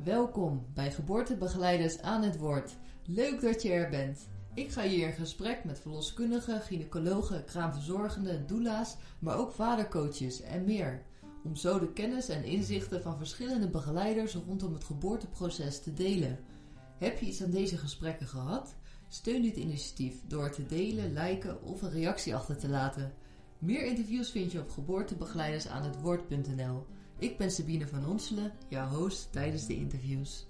Welkom bij Geboortebegeleiders aan het woord. Leuk dat je er bent. Ik ga hier in gesprek met verloskundigen, gynaecologen, kraamverzorgenden, doula's, maar ook vadercoaches en meer. Om zo de kennis en inzichten van verschillende begeleiders rondom het geboorteproces te delen. Heb je iets aan deze gesprekken gehad? Steun dit initiatief door te delen, liken of een reactie achter te laten. Meer interviews vind je op geboortebegeleidersaanhetwoord.nl. Ik ben Sabine van Onselen, jouw host tijdens de interviews.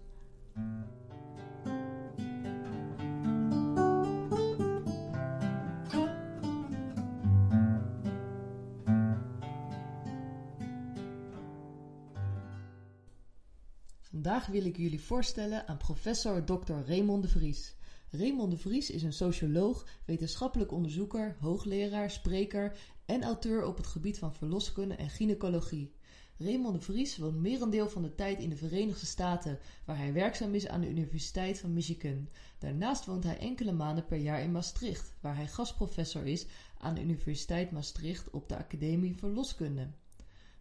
Vandaag wil ik jullie voorstellen aan professor Dr. Raymond de Vries. Raymond de Vries is een socioloog, wetenschappelijk onderzoeker, hoogleraar, spreker en auteur op het gebied van verloskunde en gynaecologie. Raymond de Vries woont merendeel van de tijd in de Verenigde Staten, waar hij werkzaam is aan de Universiteit van Michigan. Daarnaast woont hij enkele maanden per jaar in Maastricht, waar hij gastprofessor is aan de Universiteit Maastricht op de Academie Verloskunde.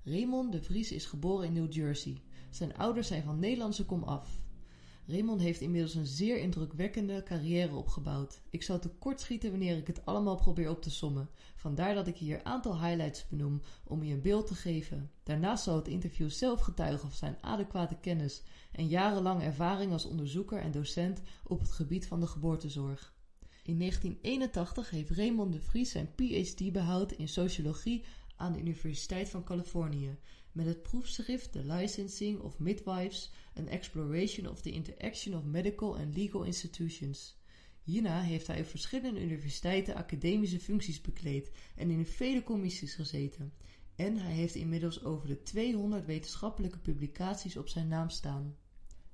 Raymond de Vries is geboren in New Jersey. Zijn ouders zijn van Nederlandse komaf. Raymond heeft inmiddels een zeer indrukwekkende carrière opgebouwd. Ik zal tekortschieten wanneer ik het allemaal probeer op te sommen. Vandaar dat ik hier een aantal highlights benoem om je een beeld te geven. Daarnaast zal het interview zelf getuigen van zijn adequate kennis en jarenlange ervaring als onderzoeker en docent op het gebied van de geboortezorg. In 1981 heeft Raymond de Vries zijn PhD behaald in sociologie aan de Universiteit van Californië met het proefschrift The Licensing of Midwives, an Exploration of the Interaction of Medical and Legal Institutions. Hierna heeft hij op verschillende universiteiten academische functies bekleed en in vele commissies gezeten. En hij heeft inmiddels over de 200 wetenschappelijke publicaties op zijn naam staan.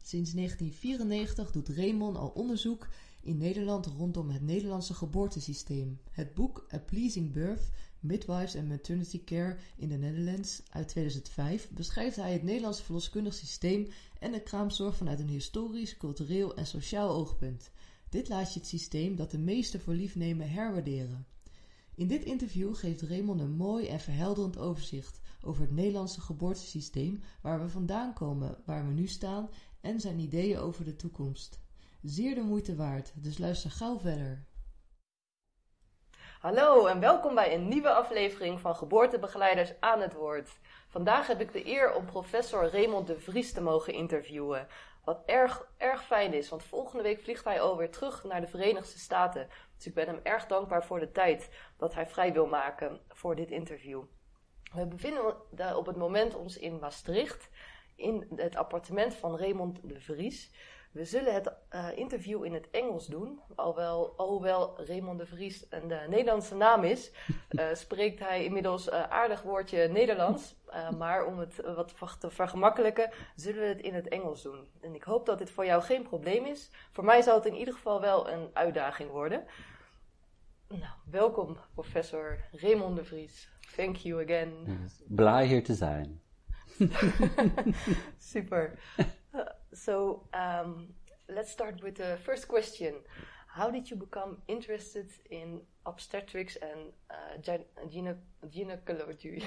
Sinds 1994 doet Raymond al onderzoek in Nederland rondom het Nederlandse geboortesysteem. Het boek A Pleasing Birth, Midwives and Maternity Care in the Netherlands uit 2005 beschrijft hij het Nederlandse verloskundig systeem en de kraamzorg vanuit een historisch, cultureel en sociaal oogpunt. Dit laat je het systeem dat de meesten voor lief nemen herwaarderen. In dit interview geeft Raymond een mooi en verhelderend overzicht over het Nederlandse geboortesysteem, waar we vandaan komen, waar we nu staan en zijn ideeën over de toekomst. Zeer de moeite waard, dus luister gauw verder. Hallo en welkom bij een nieuwe aflevering van Geboortebegeleiders aan het woord. Vandaag heb ik de eer om professor Raymond de Vries te mogen interviewen. Wat erg fijn is, want volgende week vliegt hij alweer terug naar de Verenigde Staten. Dus ik ben hem erg dankbaar voor de tijd dat hij vrij wil maken voor dit interview. We bevinden op het moment ons in Maastricht, in het appartement van Raymond de Vries. We zullen het interview in het Engels doen, alhoewel Raymond de Vries een Nederlandse naam is, spreekt hij inmiddels aardig woordje Nederlands. Maar om het wat te vergemakkelijken, zullen we het in het Engels doen. En ik hoop dat dit voor jou geen probleem is. Voor mij zal het in ieder geval wel een uitdaging worden. Nou, welkom professor Raymond de Vries. Thank you again. Blij hier te zijn. Super. Let's start with the first question. How did you become interested in obstetrics and gynecology?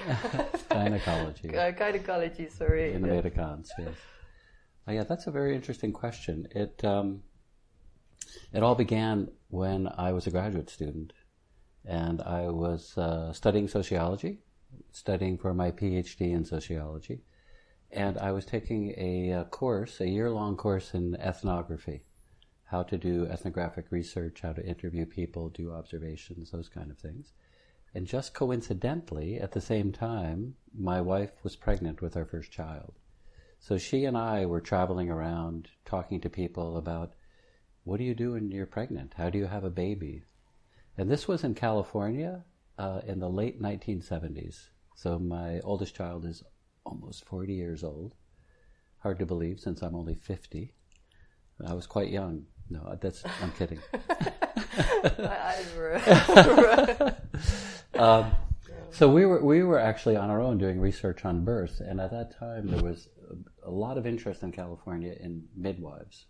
Gynecology. Gynecology, sorry. In Amerikaans, yes. Yeah, that's a very interesting question. It all began when I was a graduate student, and I was studying sociology, studying for my PhD in sociology. And I was taking a course, a year-long course in ethnography, how to do ethnographic research, how to interview people, do observations, those kind of things. And just coincidentally, at the same time, my wife was pregnant with our first child. So she and I were traveling around talking to people about, what do you do when you're pregnant? How do you have a baby? And this was in California in the late 1970s. So my oldest child is almost 40 years old. Hard to believe since I'm only 50. I was quite young. No, I'm kidding. My eyes were... So we were actually on our own doing research on birth, and at that time there was a lot of interest in California in midwives.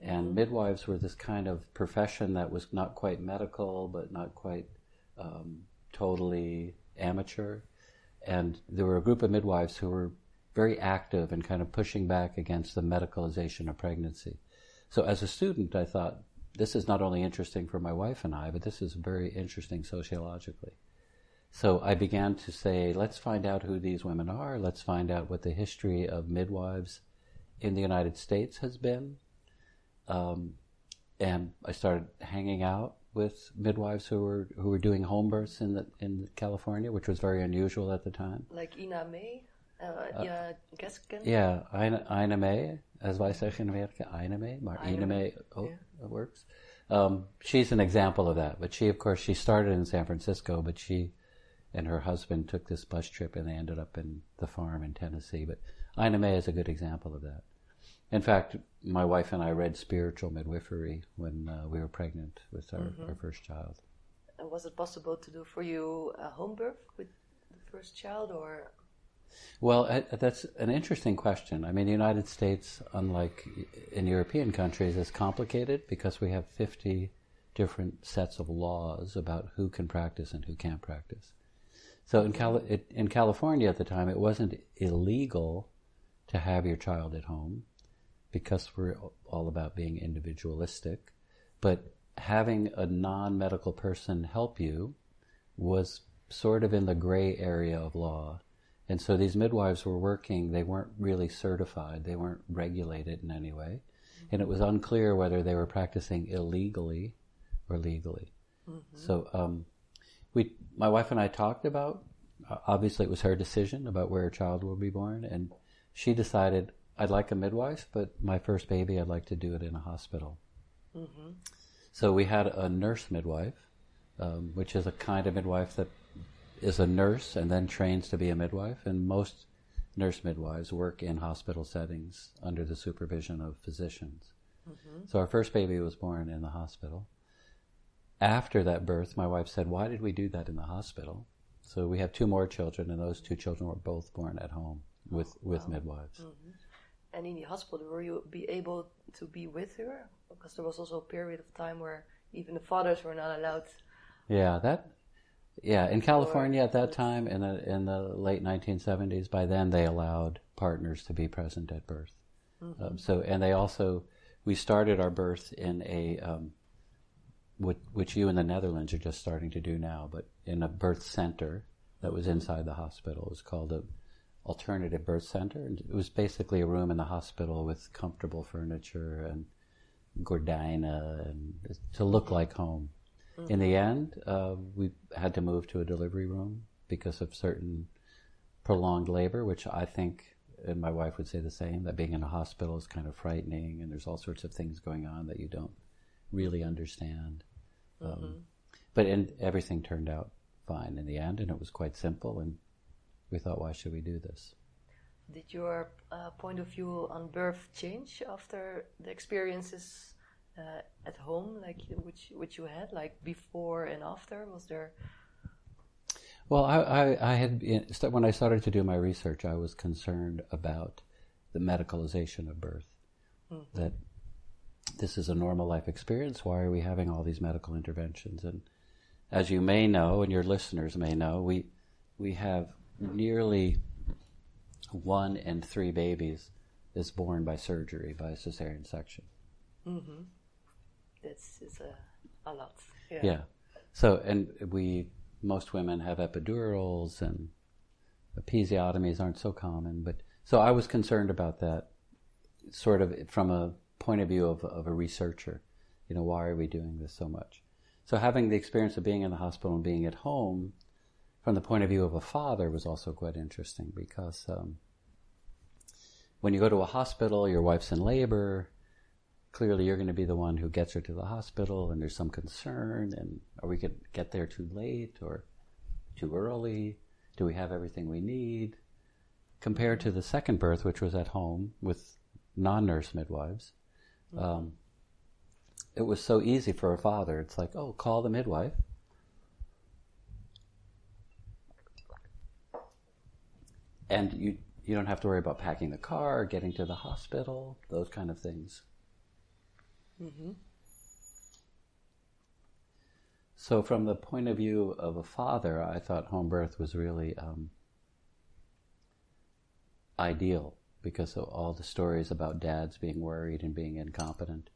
And midwives were this kind of profession that was not quite medical, but not quite totally amateur. And there were a group of midwives who were very active and kind of pushing back against the medicalization of pregnancy. So as a student, I thought, this is not only interesting for my wife and I, but this is very interesting sociologically. So I began to say, let's find out who these women are. Let's find out what the history of midwives in the United States has been. And I started hanging out with midwives who were doing home births in California, which was very unusual at the time. Like Ina May? Ja, Gasken? Ja, Ina May, as wij zeggen in Amerika, Ina May, maar Ina May works. She's an example of that. But she, of course, she started in San Francisco, but she and her husband took this bus trip and they ended up in the farm in Tennessee. But Ina May is a good example of that. In fact, my wife and I read Spiritual Midwifery when we were pregnant with our first child. And was it possible to do for you a home birth with the first child, or? Well, that's an interesting question. I mean, the United States, unlike in European countries, is complicated because we have 50 different sets of laws about who can practice and who can't practice. So in California at the time, it wasn't illegal to have your child at home because we're all about being individualistic. But having a non-medical person help you was sort of in the gray area of law. And so these midwives were working, they weren't really certified, they weren't regulated in any way. And it was unclear whether they were practicing illegally or legally. So my wife and I talked about, obviously it was her decision about where a child will be born, and she decided, I'd like a midwife, but my first baby I'd like to do it in a hospital. So we had a nurse midwife, which is a kind of midwife that is a nurse and then trains to be a midwife, and most nurse midwives work in hospital settings under the supervision of physicians. So our first baby was born in the hospital. After that birth, my wife said, why did we do that in the hospital? So we have 2 more children, and those 2 children were both born at home with midwives. And in the hospital, were you be able to be with her? Because there was also a period of time where even the fathers were not allowed. In California at that time, in the late 1970s, by then they allowed partners to be present at birth. We started our birth in a, which you in the Netherlands are just starting to do now, but in a birth center that was inside the hospital. It was called a alternative birth center, and it was basically a room in the hospital with comfortable furniture and gordijnen and to look like home. In the end, we had to move to a delivery room because of certain prolonged labor, which I think, and my wife would say the same, that being in a hospital is kind of frightening, and there's all sorts of things going on that you don't really understand. But everything turned out fine in the end, and it was quite simple, and we thought, why should we do this? Did your point of view on birth change after the experiences at home, like which you had, like before and after? Was there? Well, I had when I started to do my research, I was concerned about the medicalization of birth. That this is a normal life experience. Why are we having all these medical interventions? And as you may know, and your listeners may know, we have nearly 1 in 3 babies is born by surgery, by cesarean section. That's a lot. Yeah. So, and most women have epidurals, and episiotomies aren't so common. But so I was concerned about that, sort of from a point of view of a researcher. Why are we doing this so much? So having the experience of being in the hospital and being at home, from the point of view of a father, was also quite interesting because when you go to a hospital, your wife's in labor. Clearly, you're going to be the one who gets her to the hospital, and there's some concern. And are we going to get there too late or too early? Do we have everything we need? Compared to the second birth, which was at home with non-nurse midwives, it was so easy for a father. It's like, oh, call the midwife. And you don't have to worry about packing the car, getting to the hospital, those kind of things. So from the point of view of a father, I thought home birth was really ideal because of all the stories about dads being worried and being incompetent,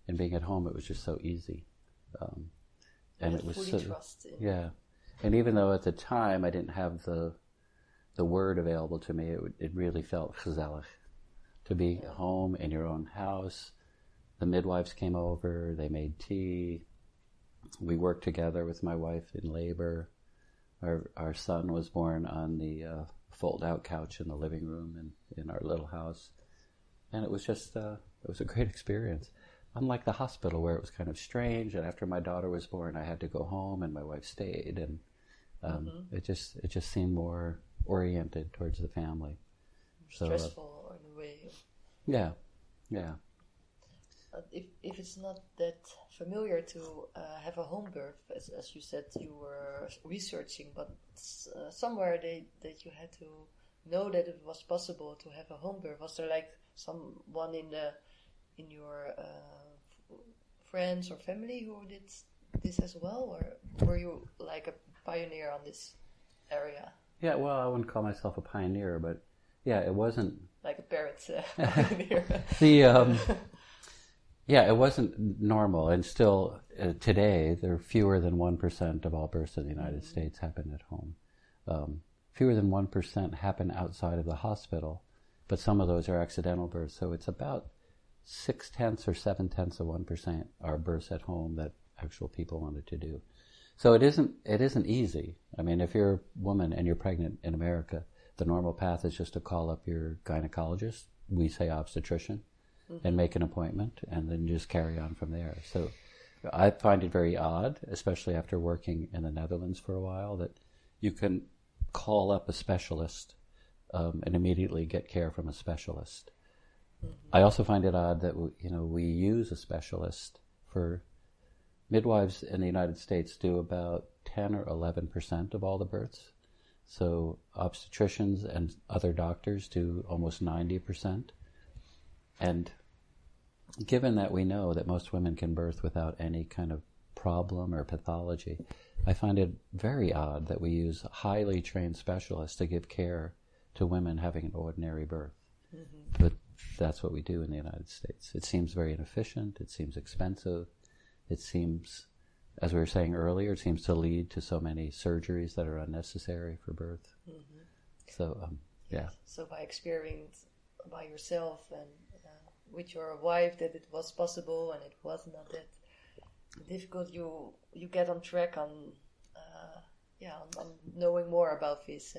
and being at home, it was just so easy. And it was fully trust in. Yeah. And even though at the time I didn't have the word available to me, it really felt gezellig to be home in your own house. The midwives came over, they made tea. We worked together with my wife in labor. Our son was born on the fold-out couch in the living room in our little house. And it was just, it was a great experience. Unlike the hospital where it was kind of strange, and after my daughter was born, I had to go home and my wife stayed, and it just seemed more oriented towards the family. Stressful in a way. Yeah, yeah. If it's not that familiar to have a home birth, as you said, you were researching, but somewhere that you had to know that it was possible to have a home birth. Was there like someone in your friends or family who did this as well, or were you like a pioneer on this area? Yeah, well, I wouldn't call myself a pioneer, but yeah, it wasn't like a parent pioneer. Yeah, it wasn't normal, and still today there are fewer than 1% of all births in the United States happen at home. Fewer than 1% happen outside of the hospital, but some of those are accidental births. So it's about 0.6 or 0.7 of 1% are births at home that actual people wanted to do. So it isn't easy. I mean, if you're a woman and you're pregnant in America, the normal path is just to call up your gynecologist, we say obstetrician, and make an appointment, and then just carry on from there. So I find it very odd, especially after working in the Netherlands for a while, that you can call up a specialist and immediately get care from a specialist. I also find it odd that we use a specialist for midwives in the United States do about 10 or 11% of all the births. So obstetricians and other doctors do almost 90%. And given that we know that most women can birth without any kind of problem or pathology, I find it very odd that we use highly trained specialists to give care to women having an ordinary birth. But that's what we do in the United States. It seems very inefficient. It seems expensive. It seems, as we were saying earlier, it seems to lead to so many surgeries that are unnecessary for birth. So, yeah. So by experience by yourself and with your wife that it was possible and it was not that difficult, you get on track on knowing more about this.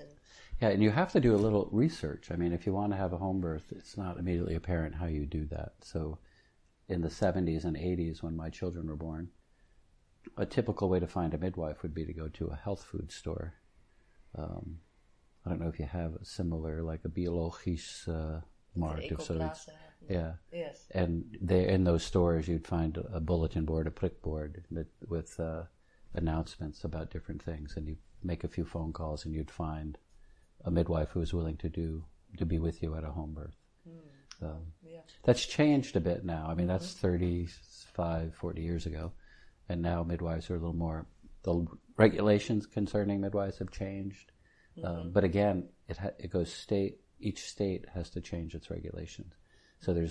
And you have to do a little research. I mean, if you want to have a home birth, it's not immediately apparent how you do that. So in the 70s and 80s when my children were born, a typical way to find a midwife would be to go to a health food store. I don't know if you have a similar, like a biologisch markt of zoiets. Yeah. Yes. And in those stores you'd find a bulletin board, a prick board with announcements about different things, and you'd make a few phone calls and you'd find a midwife who was willing to be with you at a home birth. That's changed a bit now. I mean, that's 35, 40 years ago. And now midwives are a little more, the regulations concerning midwives have changed. But again, it goes each state has to change its regulations. So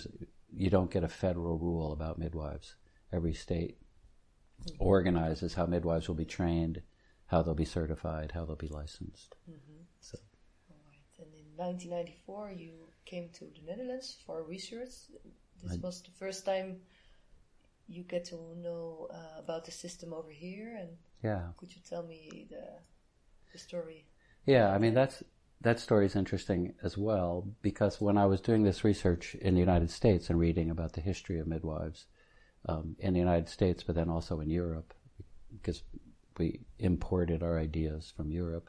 you don't get a federal rule about midwives. Every state organizes how midwives will be trained, how they'll be certified, how they'll be licensed. So. All right. And in 1994, you came to the Netherlands for research. This was the first time you get to know about the system over here. And could you tell me the story? Yeah, I mean, that story is interesting as well, because when I was doing this research in the United States and reading about the history of midwives in the United States, but then also in Europe, because we imported our ideas from Europe,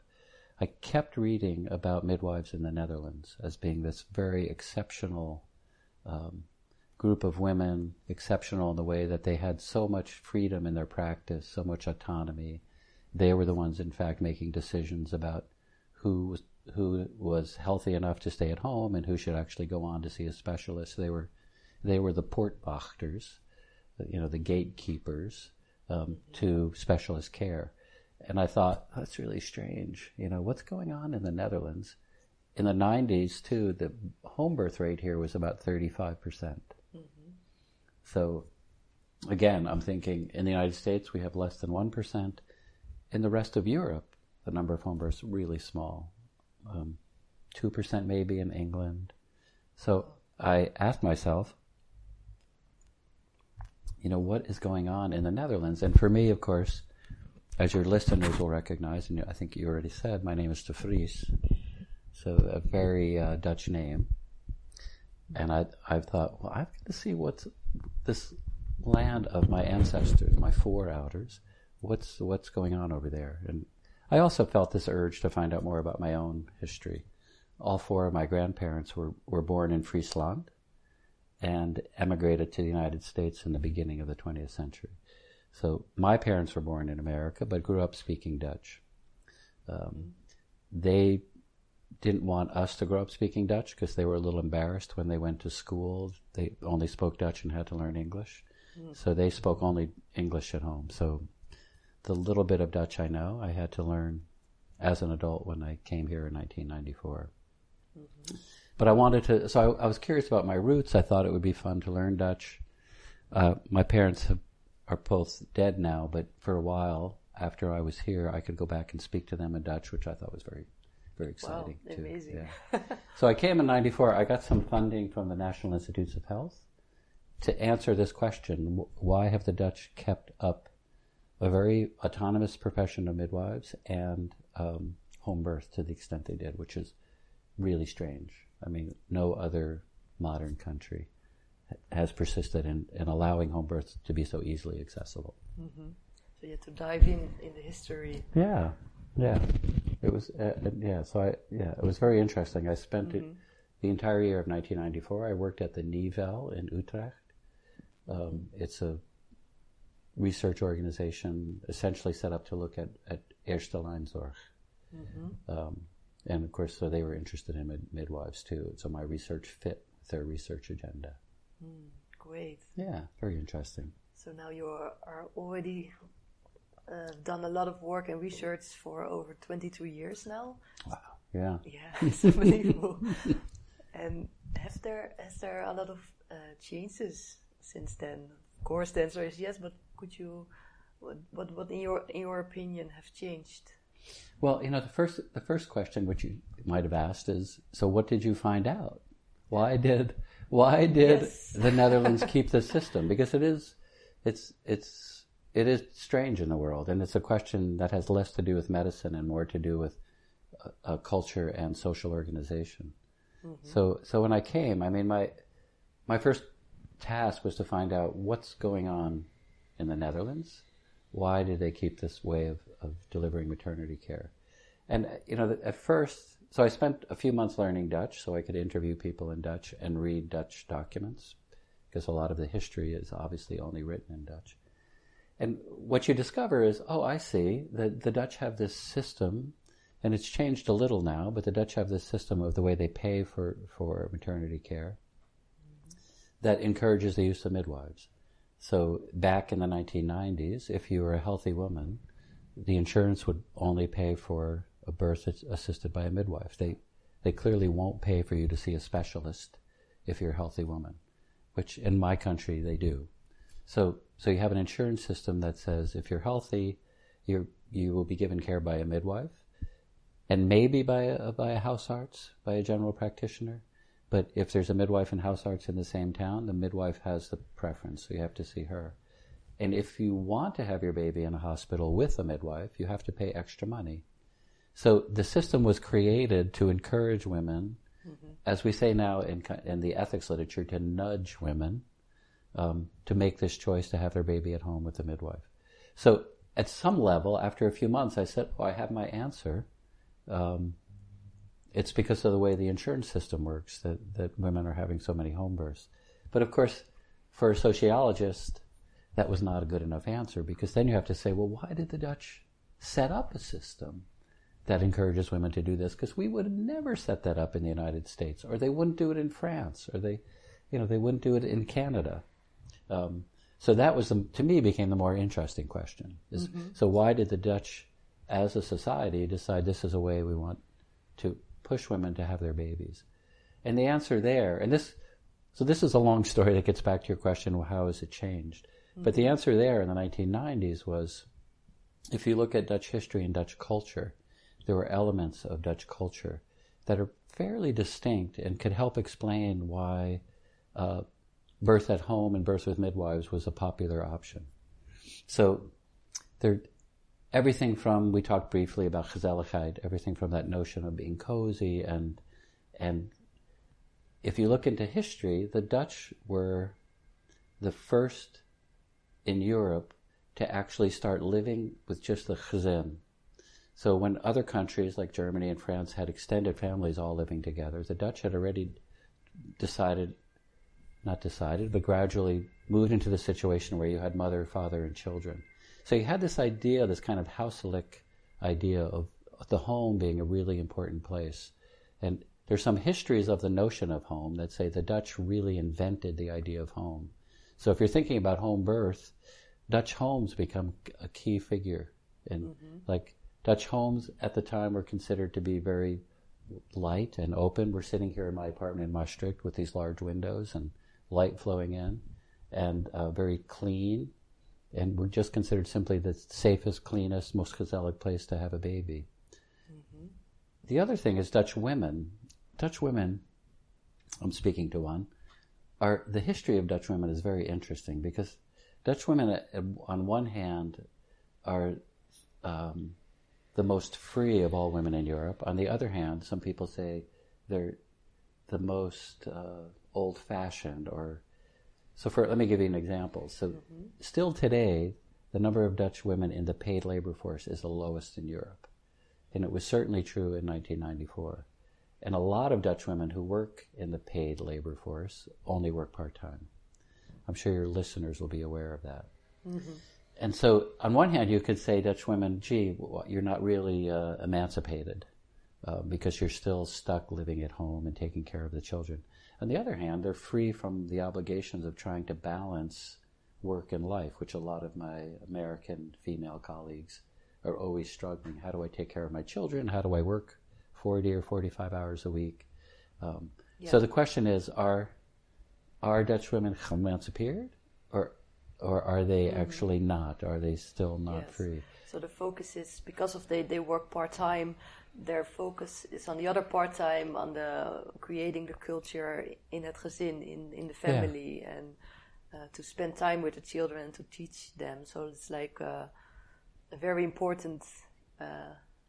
I kept reading about midwives in the Netherlands as being this very exceptional group of women, exceptional in the way that they had so much freedom in their practice, so much autonomy. They were the ones, in fact, making decisions about who was healthy enough to stay at home and who should actually go on to see a specialist. They were the poortwachters, the gatekeepers to specialist care. And I thought, that's really strange. What's going on in the Netherlands? in the 90s, too, the home birth rate here was about 35%. Mm-hmm. So, again, I'm thinking in the United States we have less than 1%. In the rest of Europe, the number of home births is really small. 2% maybe in England. So I asked myself, what is going on in the Netherlands? And for me, of course, as your listeners will recognize, and I think you already said, my name is de Vries, so a very Dutch name. And I've thought, well, I've got to see what's this land of my ancestors, my foreouders, what's going on over there. And I also felt this urge to find out more about my own history. All four of my grandparents were born in Friesland and emigrated to the United States in the beginning of the 20th century. So my parents were born in America, but grew up speaking Dutch. They didn't want us to grow up speaking Dutch because they were a little embarrassed when they went to school. They only spoke Dutch and had to learn English. So they spoke only English at home. So the little bit of Dutch I know, I had to learn as an adult when I came here in 1994. Mm-hmm. But I wanted to, so I was curious about my roots. I thought it would be fun to learn Dutch. My parents are both dead now, but for a while after I was here, I could go back and speak to them in Dutch, which I thought was very, very exciting. Wow, too. Amazing. Yeah. So I came in 94. I got some funding from the National Institutes of Health to answer this question: why have the Dutch kept up a very autonomous profession of midwives and home birth to the extent they did, which is really strange. I mean, no other modern country has persisted in allowing home birth to be so easily accessible. Mm-hmm. So you had to dive in the history. Yeah. It was it was very interesting. I spent the entire year of 1994. I worked at the NIVEL in Utrecht. It's a research organization essentially set up to look at eerste lijnzorg. Mm-hmm. And of course, so they were interested in midwives too. So my research fit their research agenda. Great. Yeah, very interesting. So now you are already done a lot of work and research for over 22 years now. Wow. Yeah. Yeah, it's unbelievable. And has there a lot of changes since then? Of course, the answer is yes. But could you, what in your opinion have changed? Well, the first question which you might have asked is, so what did you find out? Why did Yes. the Netherlands keep this system? Because it is strange in the world, and it's a question that has less to do with medicine and more to do with culture and social organization. Mm-hmm. So when I came, I mean, my first task was to find out what's going on in the Netherlands. Why did they keep this way of delivering maternity care? And, at first, so I spent a few months learning Dutch so I could interview people in Dutch and read Dutch documents, because a lot of the history is obviously only written in Dutch. And what you discover is, I see, that the Dutch have this system, and it's changed a little now, but the Dutch have this system of the way they pay for maternity care that encourages the use of midwives. So back in the 1990s, if you were a healthy woman, the insurance would only pay for a birth that's assisted by a midwife. They clearly won't pay for you to see a specialist if you're a healthy woman, which in my country they do. So you have an insurance system that says if you're healthy, you will be given care by a midwife, and maybe by a house arts, by a general practitioner. But if there's a midwife and house arts in the same town, the midwife has the preference, so you have to see her. And if you want to have your baby in a hospital with a midwife, you have to pay extra money. So the system was created to encourage women, as we say now in the ethics literature, to nudge women to make this choice to have their baby at home with a midwife. So at some level, after a few months, I said, I have my answer. It's because of the way the insurance system works that women are having so many home births. But of course, for a sociologist, that was not a good enough answer, because then you have to say, well, why did the Dutch set up a system that encourages women to do this? Because we would have never set that up in the United States, or they wouldn't do it in France, or they wouldn't do it in Canada. So that was, to me, became the more interesting question. So why did the Dutch, as a society, decide this is a way we want to push women to have their babies? And the answer there, and this is a long story that gets back to your question, well, how has it changed? Mm-hmm. But the answer there in the 1990s was, if you look at Dutch history and Dutch culture, there were elements of Dutch culture that are fairly distinct and could help explain why birth at home and birth with midwives was a popular option. So everything from, we talked briefly about gezelligheid, everything from that notion of being cozy, and if you look into history, the Dutch were the first in Europe to actually start living with just the gezin. So when other countries like Germany and France had extended families all living together, the Dutch had already but gradually moved into the situation where you had mother, father, and children. So you had this idea, this kind of huiselijk idea of the home being a really important place. And there's some histories of the notion of home that say the Dutch really invented the idea of home. So if you're thinking about home birth, Dutch homes become a key figure. And like Dutch homes at the time were considered to be very light and open. We're sitting here in my apartment in Maastricht with these large windows and light flowing in, and very clean. And we're just considered simply the safest, cleanest, most gezellig place to have a baby. Mm-hmm. The other thing is Dutch women, I'm speaking to one, the history of Dutch women is very interesting, because Dutch women, on one hand, are the most free of all women in Europe. On the other hand, some people say they're the most old-fashioned, let me give you an example. So still today, the number of Dutch women in the paid labor force is the lowest in Europe. And it was certainly true in 1994. And a lot of Dutch women who work in the paid labor force only work part-time. I'm sure your listeners will be aware of that. Mm-hmm. And so on one hand, you could say Dutch women, you're not really emancipated because you're still stuck living at home and taking care of the children. On the other hand, they're free from the obligations of trying to balance work and life, which a lot of my American female colleagues are always struggling. How do I take care of my children? How do I work 40 or 45 hours a week? So the question is, are Dutch women emancipated, or are they actually not? Are they still not free? So the focus is, because of they work part-time, their focus is on the other part-time, on the creating the culture in het gezin, in the family, and to spend time with the children and to teach them. So it's like a very important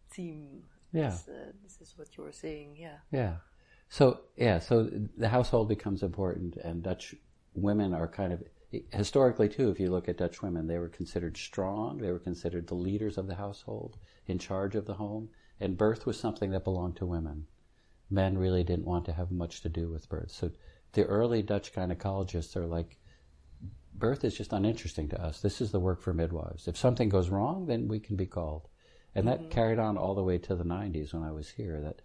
theme. Yeah. This is what you were saying, So the household becomes important, and Dutch women are kind of, historically too, if you look at Dutch women, they were considered strong, they were considered the leaders of the household, in charge of the home, and birth was something that belonged to women. Men really didn't want to have much to do with birth. So the early Dutch gynecologists are like, birth is just uninteresting to us. This is the work for midwives. If something goes wrong, then we can be called. And that carried on all the way to the 90s when I was here, that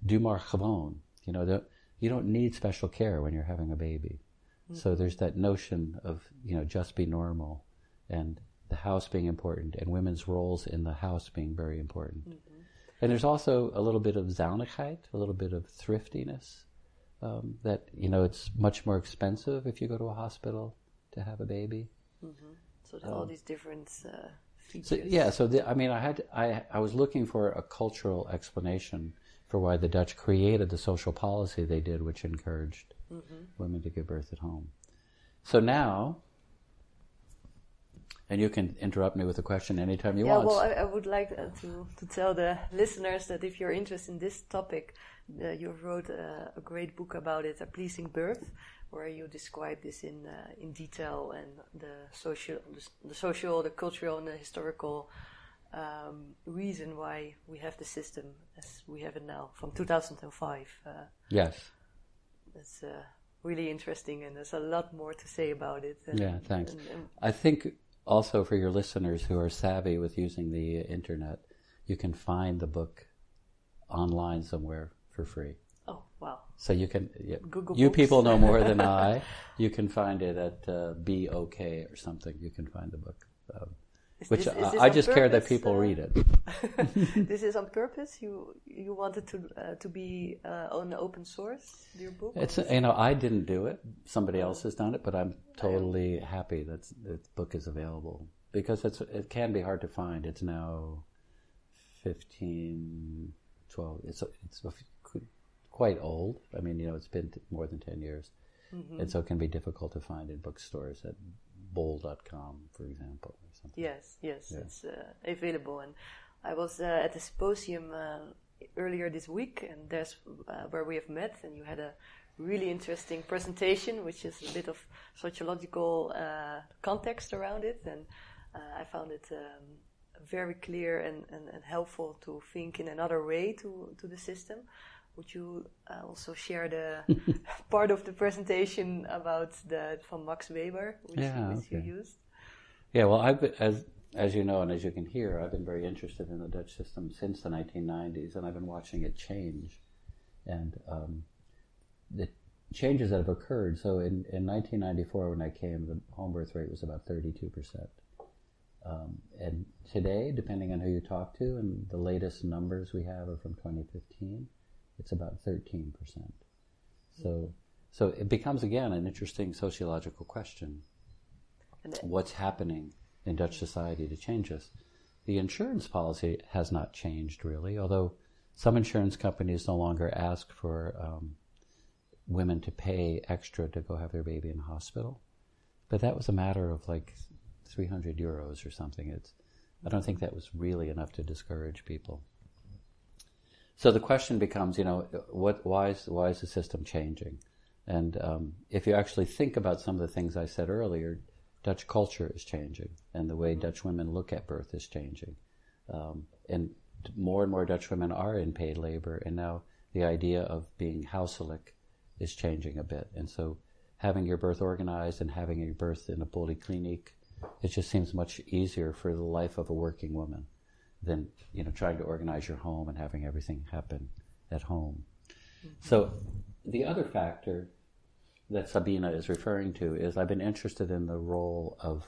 doe maar gewoon. You don't need special care when you're having a baby. Mm-hmm. So there's that notion of, just be normal, and the house being important, and women's roles in the house being very important. Mm-hmm. And there's also a little bit of zuinigheid, a little bit of thriftiness, that, it's much more expensive if you go to a hospital to have a baby. Mm-hmm. So there are all these different features. I was looking for a cultural explanation for why the Dutch created the social policy they did, which encouraged women to give birth at home. So now, and you can interrupt me with a question anytime you want. Yeah, well, I would like to tell the listeners that if you're interested in this topic, you wrote a great book about it, A Pleasing Birth, where you describe this in detail, and the social, the cultural, and the historical reason why we have the system as we have it now from 2005. Yes. It's really interesting, and there's a lot more to say about it. Thanks. I think also for your listeners who are savvy with using the internet, you can find the book online somewhere for free. Oh, wow. So you can, Google you books. people know more than I. You can find it at BOK or something. You can find the book. Which is this I on just care that purpose, people read it. This is on purpose? You wanted to be on open source, your book? It's I didn't do it. Somebody else has done it, but I'm totally happy that the book is available because it can be hard to find. It's now 15, 12. It's quite old. I mean, it's been more than 10 years, and so it can be difficult to find in bookstores at bowl.com, for example. Or something. Yes, it's available. And I was at a symposium earlier this week, and there's where we have met, and you had a really interesting presentation, which is a bit of sociological context around it, and I found it very clear and helpful to think in another way to the system. Would you also share the part of the presentation about from Max Weber, which you used? Yeah, well, I've been, as you know and as you can hear, I've been very interested in the Dutch system since the 1990s, and I've been watching it change. And the changes that have occurred, so in 1994 when I came, the home birth rate was about 32%. And today, depending on who you talk to, and the latest numbers we have are from 2015, it's about 13%. So it becomes, again, an interesting sociological question. What's happening in Dutch society to change this? The insurance policy has not changed, really, although some insurance companies no longer ask for women to pay extra to go have their baby in the hospital. But that was a matter of like 300 euros or something. I don't think that was really enough to discourage people. So the question becomes, why is the system changing? And if you actually think about some of the things I said earlier, Dutch culture is changing, and the way Dutch women look at birth is changing. And more Dutch women are in paid labor, and now the idea of being huiselijk is changing a bit. And so having your birth organized and having your birth in a polykliniek, it just seems much easier for the life of a working woman than trying to organize your home and having everything happen at home. So the other factor that Sabina is referring to is I've been interested in the role of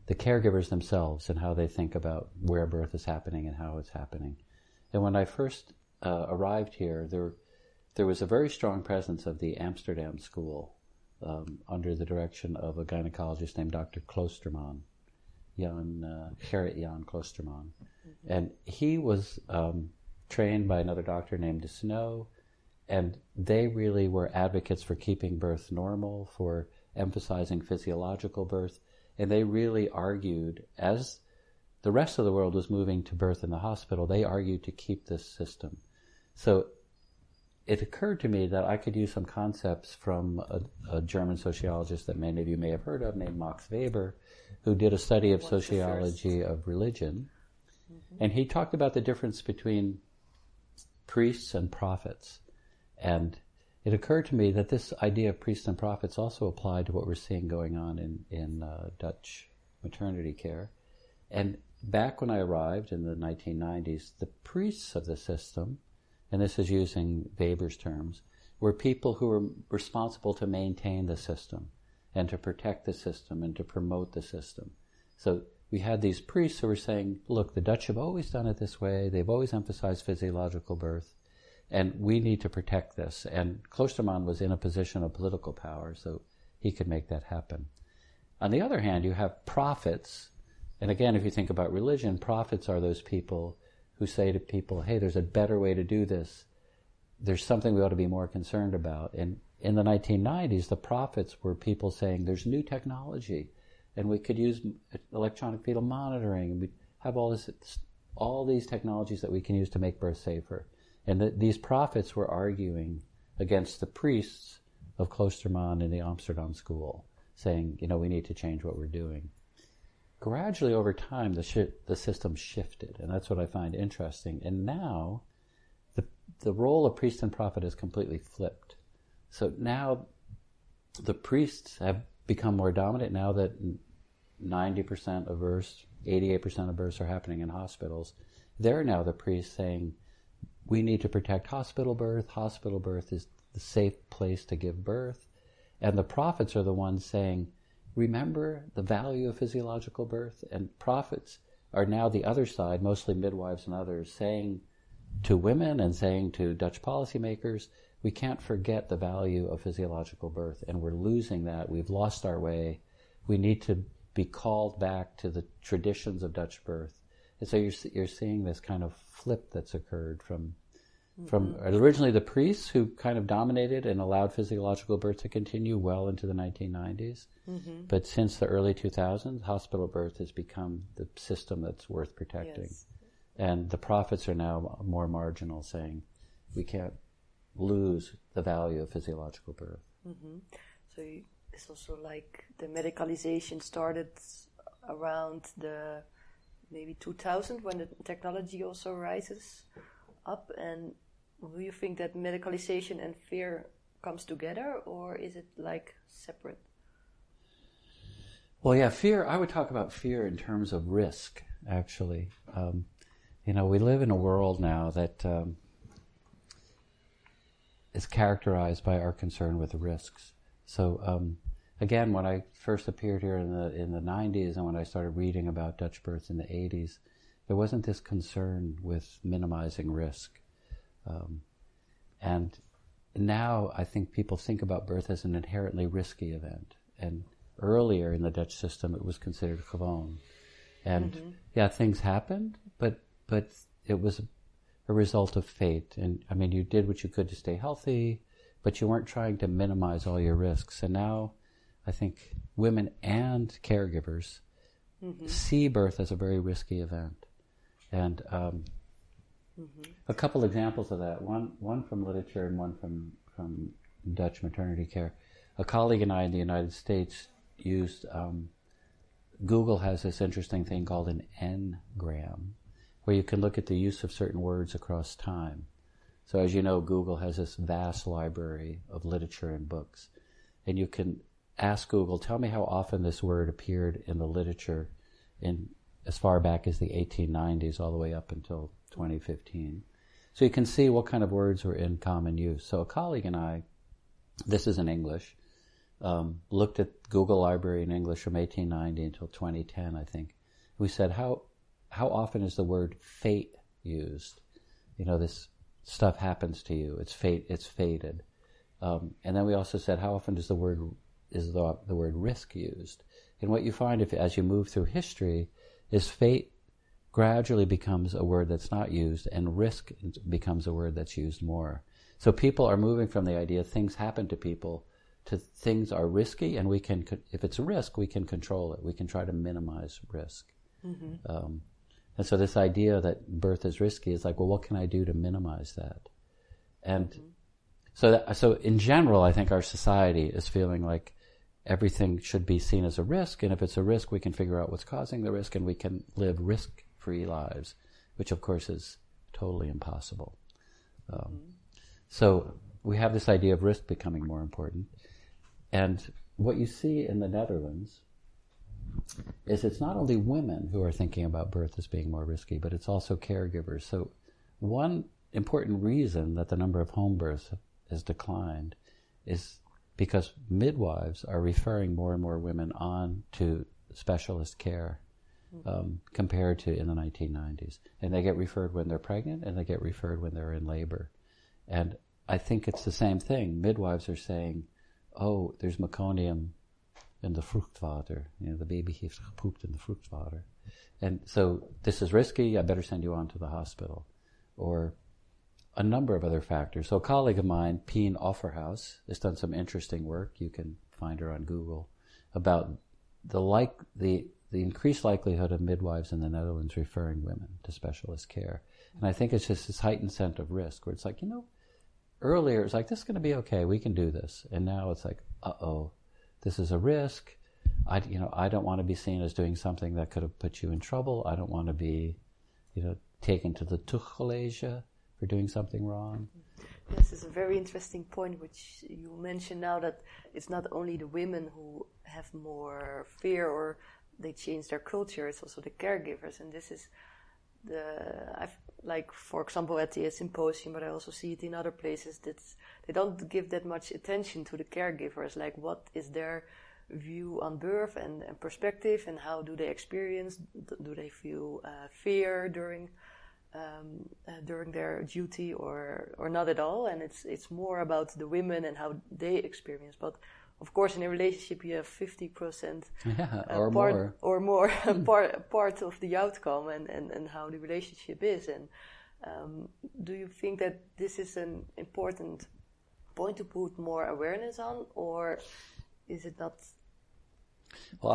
the caregivers themselves and how they think about where birth is happening and how it's happening. And when I first arrived here, there was a very strong presence of the Amsterdam school under the direction of a gynecologist named Dr. Kloosterman, Gerrit Jan Kloosterman. And he was trained by another doctor named de Snow, and they really were advocates for keeping birth normal, for emphasizing physiological birth, and they really argued, as the rest of the world was moving to birth in the hospital, they argued to keep this system. So it occurred to me that I could use some concepts from a German sociologist that many of you may have heard of, named Max Weber, who did a study of sociology of religion. And he talked about the difference between priests and prophets. And it occurred to me that this idea of priests and prophets also applied to what we're seeing going on in Dutch maternity care. And back when I arrived in the 1990s, the priests of the system, and this is using Weber's terms, were people who were responsible to maintain the system and to protect the system and to promote the system. So we had these priests who were saying, look, the Dutch have always done it this way, they've always emphasized physiological birth, and we need to protect this. And Kloosterman was in a position of political power, so he could make that happen. On the other hand, you have prophets, and again, if you think about religion, prophets are those people who say to people, hey, there's a better way to do this. There's something we ought to be more concerned about. And in the 1990s, the prophets were people saying there's new technology, and we could use electronic fetal monitoring, and we have all these technologies that we can use to make birth safer. And these prophets were arguing against the priests of Kloosterman in the Amsterdam school, saying, we need to change what we're doing. Gradually over time, the system shifted, and that's what I find interesting. And now, the role of priest and prophet is completely flipped. So now, the priests have become more dominant now that 90% of births, 88% of births are happening in hospitals. They're now the priests saying, we need to protect hospital birth. Hospital birth is the safe place to give birth. And the prophets are the ones saying, remember the value of physiological birth? And prophets are now the other side, mostly midwives and others, saying to women and saying to Dutch policymakers, we can't forget the value of physiological birth, and we're losing that. We've lost our way. We need to be called back to the traditions of Dutch birth. And so you're seeing this kind of flip that's occurred from originally the priests who kind of dominated and allowed physiological birth to continue well into the 1990s. But since the early 2000s, hospital birth has become the system that's worth protecting. Yes. And the prophets are now more marginal, saying we can't lose the value of physiological birth. So it's also like the medicalization started around the maybe 2000 when the technology also rises up. And do you think that medicalization and fear comes together, or is it like separate? Well, yeah, fear, I would talk about fear in terms of risk, actually. We live in a world now that is characterized by our concern with risks. So, again, when I first appeared here in the 90s and when I started reading about Dutch birth in the 80s, there wasn't this concern with minimizing risk. And now I think people think about birth as an inherently risky event. And earlier in the Dutch system, it was considered gewoon. And yeah, things happened, but it was a result of fate. And I mean, you did what you could to stay healthy, but you weren't trying to minimize all your risks. And now I think women and caregivers see birth as a very risky event. And a couple examples of that, one from literature and one from Dutch maternity care. A colleague and I in the United States used, Google has this interesting thing called an N-gram, where you can look at the use of certain words across time. So as you know, Google has this vast library of literature and books. And you can ask Google, tell me how often this word appeared in the literature in as far back as the 1890s all the way up until 2015. So you can see what kind of words were in common use. So a colleague and I, this is in English, looked at Google Library in English from 1890 until 2010, I think. We said, how often is the word fate used? This stuff happens to you. It's fate. It's fated. And then we also said, how often is the word risk used? And what you find as you move through history is fate gradually becomes a word that's not used, and risk becomes a word that's used more. So people are moving from the idea things happen to people to things are risky, and we can, if it's a risk, we can control it. We can try to minimize risk. And so this idea that birth is risky is like, well, what can I do to minimize that? And so in general, I think our society is feeling like everything should be seen as a risk, and if it's a risk, we can figure out what's causing the risk, and we can live risk-free lives, which of course is totally impossible. So we have this idea of risk becoming more important. And what you see in the Netherlands is it's not only women who are thinking about birth as being more risky, but it's also caregivers. So one important reason that the number of home births has declined is because midwives are referring more and more women on to specialist care compared to in the 1990s. And they get referred when they're pregnant, and they get referred when they're in labor. And I think it's the same thing. Midwives are saying, oh, there's meconium in the vruchtwater. The baby heeft gepoept in the vruchtwater. And so this is risky, I better send you on to the hospital. Or a number of other factors. So a colleague of mine, Pien Offerhaus, has done some interesting work, you can find her on Google, about the increased likelihood of midwives in the Netherlands referring women to specialist care. And I think it's just this heightened sense of risk, where it's like, earlier it's like, this is going to be okay, we can do this. And now it's like, uh-oh, this is a risk. I don't want to be seen as doing something that could have put you in trouble. I don't want to be, taken to the tuchtcollege for doing something wrong. This is a very interesting point, which you mentioned now, that it's not only the women who have more fear or they change their culture, it's also the caregivers. And this is for example, at the symposium, but I also see it in other places, that they don't give that much attention to the caregivers. Like, what is their view on birth and perspective, and how do they experience? Do they feel fear during their duty or not at all? And it's more about the women and how they experience. But of course, in a relationship, you have 50% or more part of the outcome and how the relationship is. And do you think that this is an important point to put more awareness on, or is it not? Well,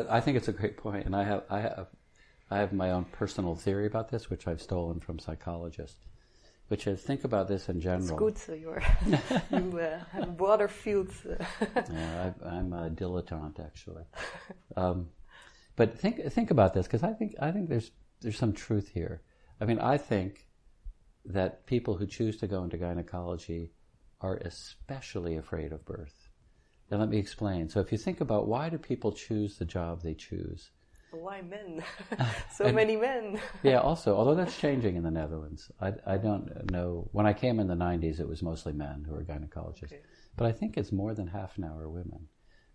I think it's a great point, and I have my own personal theory about this, which I've stolen from psychologists, which is think about this in general. It's good, so you have a broader field. Yeah, I'm a dilettante, actually. But think about this, because I think there's some truth here. I mean, I think that people who choose to go into gynecology are especially afraid of birth. Now let me explain. So if you think about why do people choose the job they choose? Why men? Many men. Yeah, also, although that's changing in the Netherlands. I don't know. When I came in the 90s, it was mostly men who were gynecologists. Okay. But I think it's more than half now are women.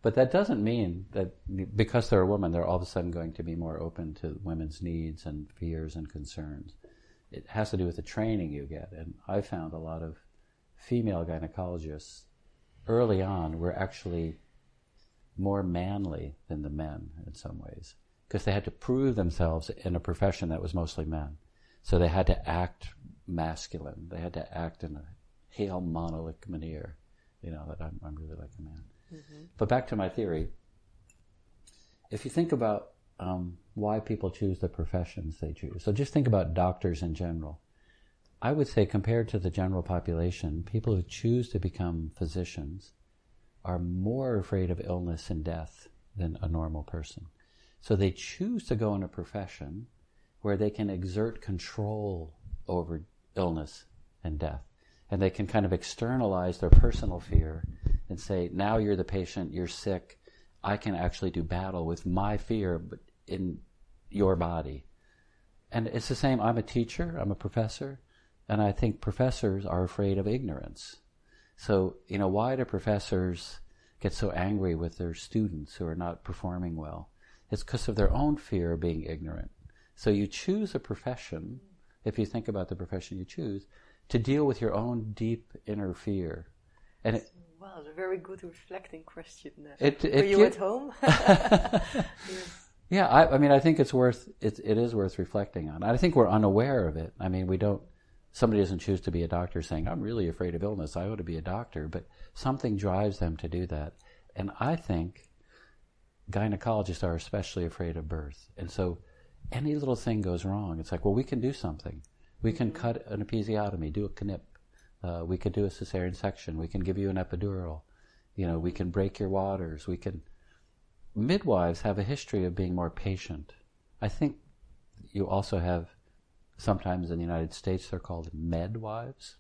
But that doesn't mean that because they're a woman, they're all of a sudden going to be more open to women's needs and fears and concerns. It has to do with the training you get. And I found a lot of female gynecologists early on were actually more manly than the men in some ways, because they had to prove themselves in a profession that was mostly men. So they had to act masculine. They had to act in a heel monolithic manier, that I'm really like a man. Mm-hmm. But back to my theory, if you think about why people choose the professions they choose, so just think about doctors in general. I would say compared to the general population, people who choose to become physicians are more afraid of illness and death than a normal person. So they choose to go in a profession where they can exert control over illness and death. And they can kind of externalize their personal fear and say, now you're the patient, you're sick, I can actually do battle with my fear but in your body. And it's the same, I'm a teacher, I'm a professor, and I think professors are afraid of ignorance. So, why do professors get so angry with their students who are not performing well? It's because of their own fear of being ignorant. So you choose a profession, if you think about the profession you choose, to deal with your own deep inner fear. And wow, it's a very good reflecting question. Were you at home? Yes. Yeah, I think it is worth reflecting on. I think we're unaware of it. I mean, somebody doesn't choose to be a doctor saying, I'm really afraid of illness, I ought to be a doctor, but something drives them to do that. And I think gynecologists are especially afraid of birth. And so any little thing goes wrong, it's like, well, we can do something. We can cut an episiotomy, do a knip. We could do a cesarean section. We can give you an epidural. We can break your waters. Midwives have a history of being more patient. I think you also have, sometimes in the United States, they're called medwives.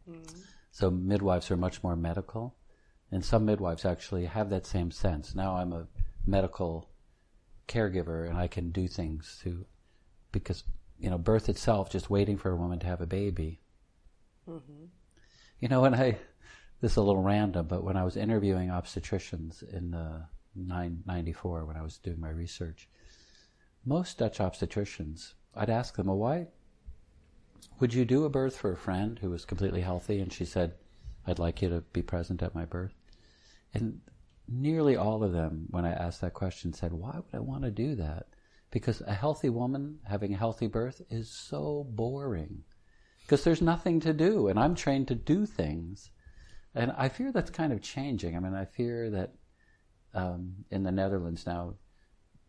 Mm. So midwives are much more medical. And some midwives actually have that same sense. Now I'm a medical caregiver and I can do things because birth itself, just waiting for a woman to have a baby. Mm-hmm. This is a little random, but when I was interviewing obstetricians in 1994, when I was doing my research, most Dutch obstetricians, I'd ask them, well, why would you do a birth for a friend who was completely healthy? And she said, I'd like you to be present at my birth. And nearly all of them, when I asked that question, said, why would I want to do that? Because a healthy woman having a healthy birth is so boring. Because there's nothing to do, and I'm trained to do things. And I fear that's kind of changing. I mean, I fear that in the Netherlands now,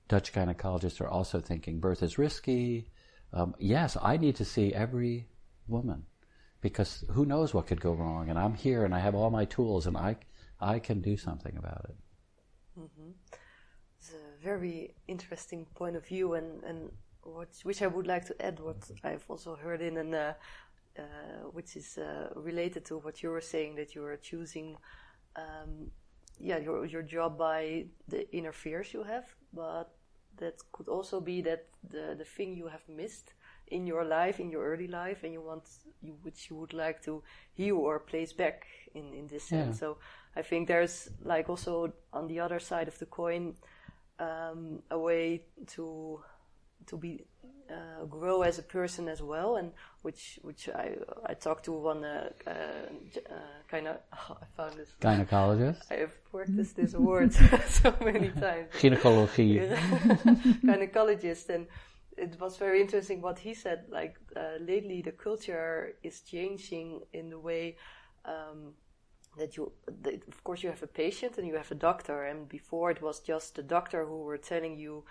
Dutch gynecologists are also thinking birth is risky. Yes, I need to see every woman because who knows what could go wrong. And I'm here and I have all my tools and I can do something about it. Mm-hmm. It's a very interesting point of view and which I would like to add what I've also heard in which is related to what you were saying, that you are choosing your job by the inner fears you have, but that could also be that the thing you have missed in your life, in your early life, and which you would like to heal or place back in this sense. So I think there's like also on the other side of the coin a way to be grow as a person as well, and which I talked to one kind of I found this gynecologist. I have practiced this word so many times. Gynecologie. Gynecologist, and it was very interesting what he said. Like lately, the culture is changing in the way that of course, you have a patient and you have a doctor, and before it was just the doctor who were telling you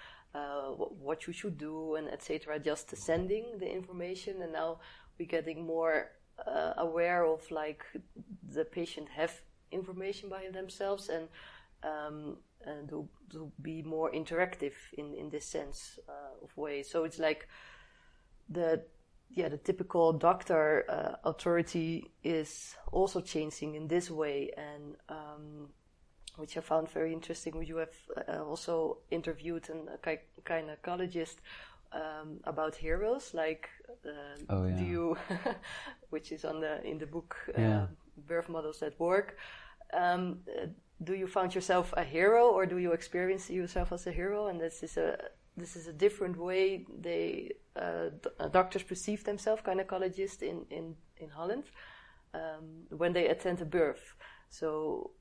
what you should do and etc., just sending the information, and now we're getting more aware of like the patient have information by themselves, and to be more interactive in this sense of way. So it's like the typical doctor authority is also changing in this way, and which I found very interesting. You have also interviewed a gynecologist about heroes, like do you, which is in the book Birth Models at Work. Do you find yourself a hero, or do you experience yourself as a hero? And this is a different way doctors perceive themselves, gynecologists in Holland, when they attend a birth. So,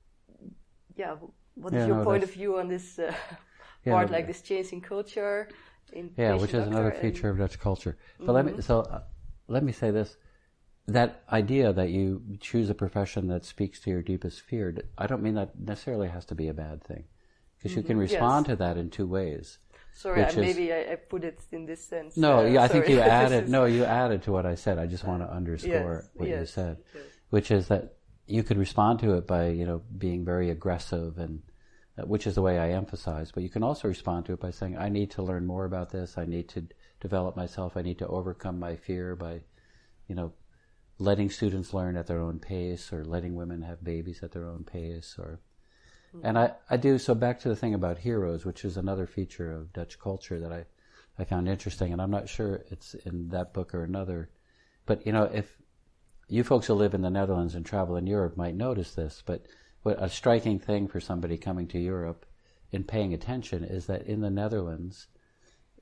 what is your point of view on this part, like this changing culture? Which is another feature of Dutch culture. But let me say this. That idea that you choose a profession that speaks to your deepest fear, I don't mean that necessarily has to be a bad thing. Because you can respond to that in two ways. Sorry, maybe I put it in this sense. No, I think you added. You added to what I said. I just want to underscore what you said, which is that you could respond to it by being very aggressive, and which is the way I emphasize. But you can also respond to it by saying, "I need to learn more about this. I need to develop myself. I need to overcome my fear by, letting students learn at their own pace, or letting women have babies at their own pace, or." And I do, so back to the thing about heroes, which is another feature of Dutch culture that I found interesting, and I'm not sure it's in that book or another, but if you folks who live in the Netherlands and travel in Europe might notice this, but what a striking thing for somebody coming to Europe and paying attention is that in the Netherlands,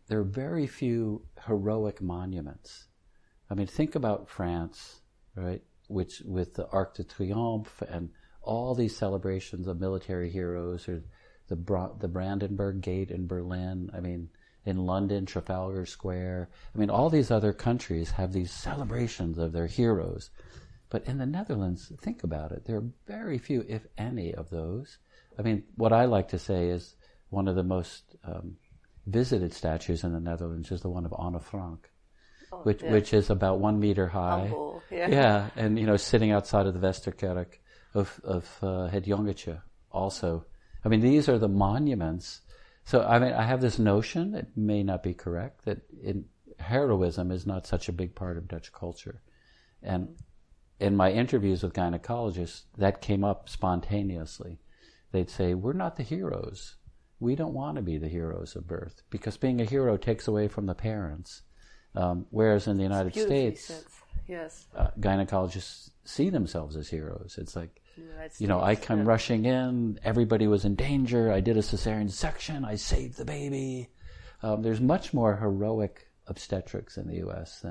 there are very few heroic monuments. I mean, think about France, right, which with the Arc de Triomphe and all these celebrations of military heroes, or the Brandenburg Gate in Berlin, I mean, in London, Trafalgar Square. I mean, all these other countries have these celebrations of their heroes. But in the Netherlands, think about it, there are very few, if any, of those. I mean, what I like to say is one of the most visited statues in the Netherlands is the one of Anne Frank, which is about 1 meter high. Humble, and, sitting outside of the Westerkerk of Het Jongetje also. I mean, these are the monuments. So, I mean, I have this notion, it may not be correct, that heroism is not such a big part of Dutch culture. And in my interviews with gynecologists, that came up spontaneously. They'd say, we're not the heroes. We don't want to be the heroes of birth, because being a hero takes away from the parents. Whereas in the United States, gynecologists see themselves as heroes. It's like, I come rushing in, everybody was in danger, I did a cesarean section, I saved the baby. There's much more heroic obstetrics in the U.S.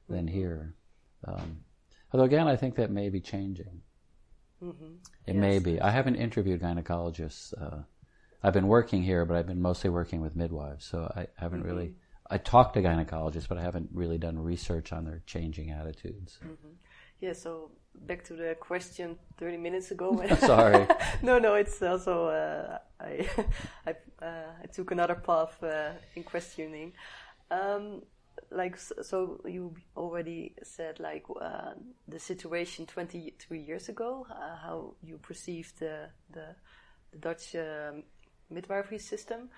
than here. Although again, I think that may be changing. It may be. I haven't interviewed gynecologists. I've been working here, but I've been mostly working with midwives, so I haven't really... I talk to gynecologists, but I haven't really done research on their changing attitudes. Yeah, so back to the question 30 minutes ago. Sorry. No, it's also, I took another path in questioning. So you already said, the situation 23 years ago, how you perceived the Dutch midwifery system.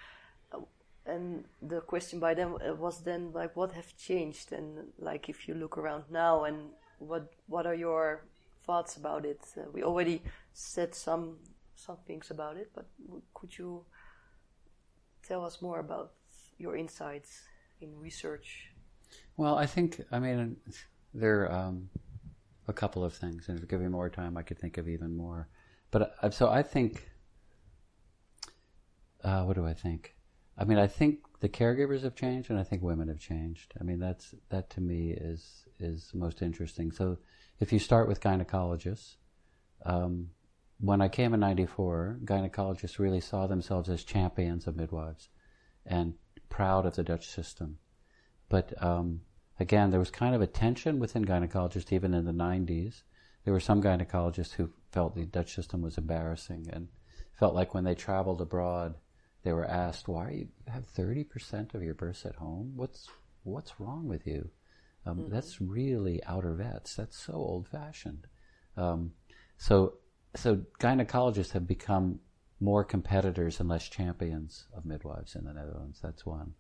And the question by them was then, what have changed? And, if you look around now, and what are your thoughts about it? We already said some things about it, but could you tell us more about your insights in research? Well, I think, there are a couple of things, and if you give me more time, I could think of even more. But so I think, what do I think? I think the caregivers have changed, and I think women have changed. That to me is most interesting. So if you start with gynecologists, when I came in '94, gynecologists really saw themselves as champions of midwives and proud of the Dutch system. But again, there was kind of a tension within gynecologists even in the 90s. There were some gynecologists who felt the Dutch system was embarrassing and felt like when they traveled abroad, they were asked, why you have 30% of your births at home? What's wrong with you? That's really outer vets. That's so old-fashioned. So gynecologists have become more competitors and less champions of midwives in the Netherlands. That's one.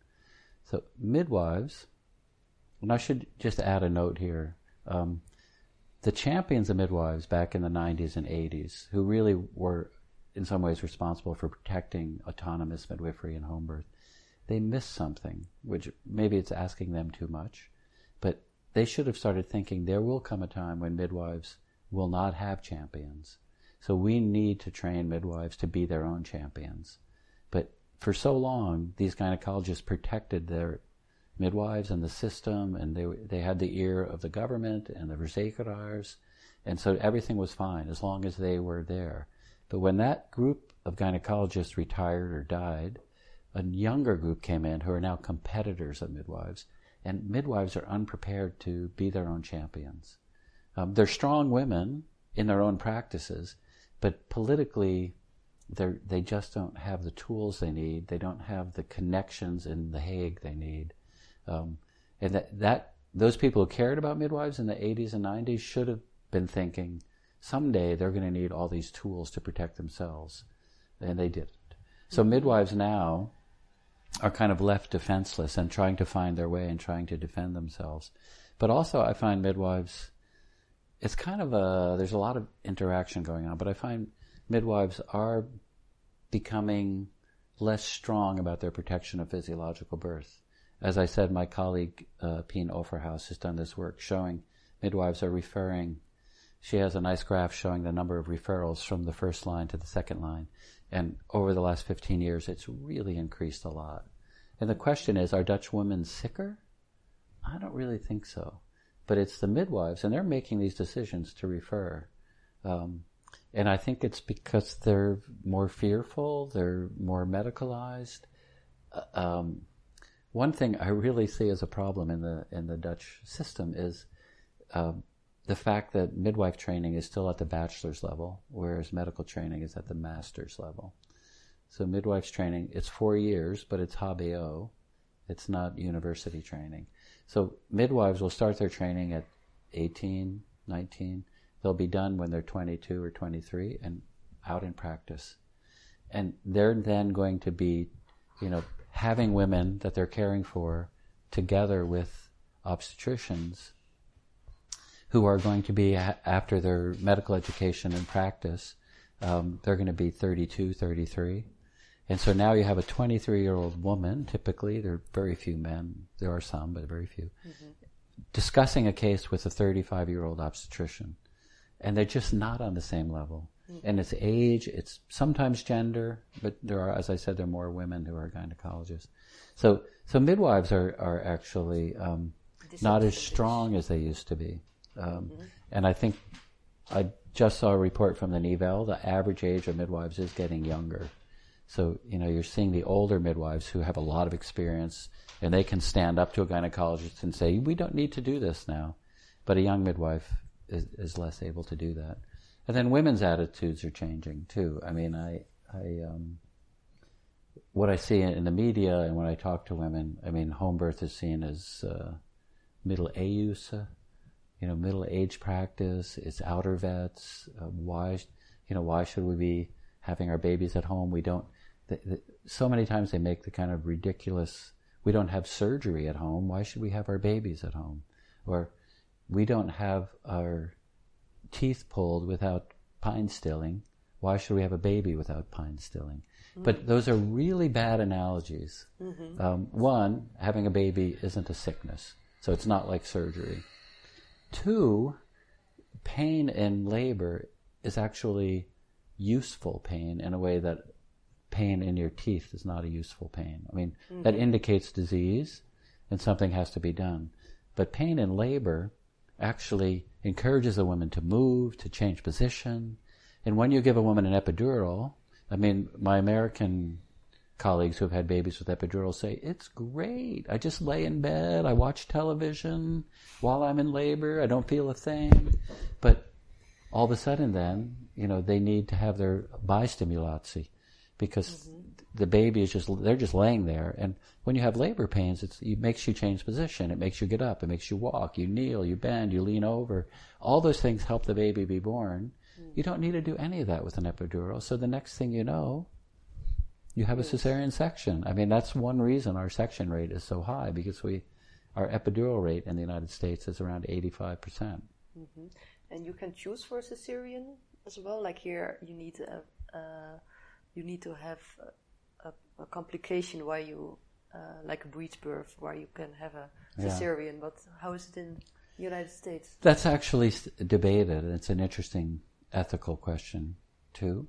So midwives, and I should just add a note here. The champions of midwives back in the 90s and 80s, who really were in some ways responsible for protecting autonomous midwifery and home birth, they missed something, which maybe it's asking them too much, but they should have started thinking there will come a time when midwives will not have champions. So we need to train midwives to be their own champions. But for so long, these gynecologists protected their midwives and the system, and they had the ear of the government and the verzekeraars, and so everything was fine as long as they were there. But when that group of gynecologists retired or died, a younger group came in who are now competitors of midwives, and midwives are unprepared to be their own champions. They're strong women in their own practices, but politically they just don't have the tools they need. They don't have the connections in The Hague they need. And that those people who cared about midwives in the 80s and 90s should have been thinking, someday they're going to need all these tools to protect themselves. And they didn't. So midwives now are kind of left defenseless and trying to find their way and trying to defend themselves. But also I find midwives, it's kind of there's a lot of interaction going on, but I find midwives are becoming less strong about their protection of physiological birth. As I said, my colleague Pien Overhaus has done this work showing midwives are referring. She has a nice graph showing the number of referrals from the first line to the second line. And over the last 15 years, it's really increased a lot. And the question is, are Dutch women sicker? I don't really think so. But it's the midwives, and they're making these decisions to refer. And I think it's because they're more fearful, they're more medicalized. One thing I really see as a problem in the Dutch system is the fact that midwife training is still at the bachelor's level, whereas medical training is at the master's level. So midwife's training, it's 4 years, but it's HBO. It's not university training. So midwives will start their training at 18, 19. They'll be done when they're 22 or 23 and out in practice. And they're then going to be, having women that they're caring for together with obstetricians who are going to be, after their medical education and practice, they're going to be 32, 33. And so now you have a 23-year-old woman, typically, there are very few men, there are some, but very few, discussing a case with a 35-year-old obstetrician. And they're just not on the same level. And it's age, it's sometimes gender, but there are, as I said, there are more women who are gynecologists. So midwives are actually not as strong as they used to be. And I think I just saw a report from the NIVEL, the average age of midwives is getting younger. So, you're seeing the older midwives who have a lot of experience, and they can stand up to a gynecologist and say, we don't need to do this now. But a young midwife is less able to do that. And then women's attitudes are changing too. What I see in the media and when I talk to women, home birth is seen as middle-age practice. It's outer vets. Why should we be having our babies at home? We don't. So many times they make the kind of ridiculous. We don't have surgery at home. Why should we have our babies at home? Or we don't have our teeth pulled without pine stilling. Why should we have a baby without pine stilling? But those are really bad analogies. One, having a baby isn't a sickness. So it's not like surgery. 2, pain in labor is actually useful pain in a way that pain in your teeth is not a useful pain. I mean, that indicates disease and something has to be done. But pain in labor actually encourages a woman to move, to change position. And when you give a woman an epidural, I mean, my American colleagues who have had babies with epidurals say, it's great. I just lay in bed, I watch television while I'm in labor, I don't feel a thing. But all of a sudden then, they need to have their bistimulation because the baby is they're just laying there. And when you have labor pains, it makes you change position. It makes you get up. It makes you walk. You kneel, you bend, you lean over. All those things help the baby be born. You don't need to do any of that with an epidural. So the next thing you know, you have a cesarean section. I mean, that's one reason our section rate is so high, because our epidural rate in the United States is around 85%. And you can choose for a cesarean as well. Like here, you need to have a complication where you, like a breech birth, where you can have a cesarean. But how is it in the United States? That's actually debated. It's an interesting ethical question too.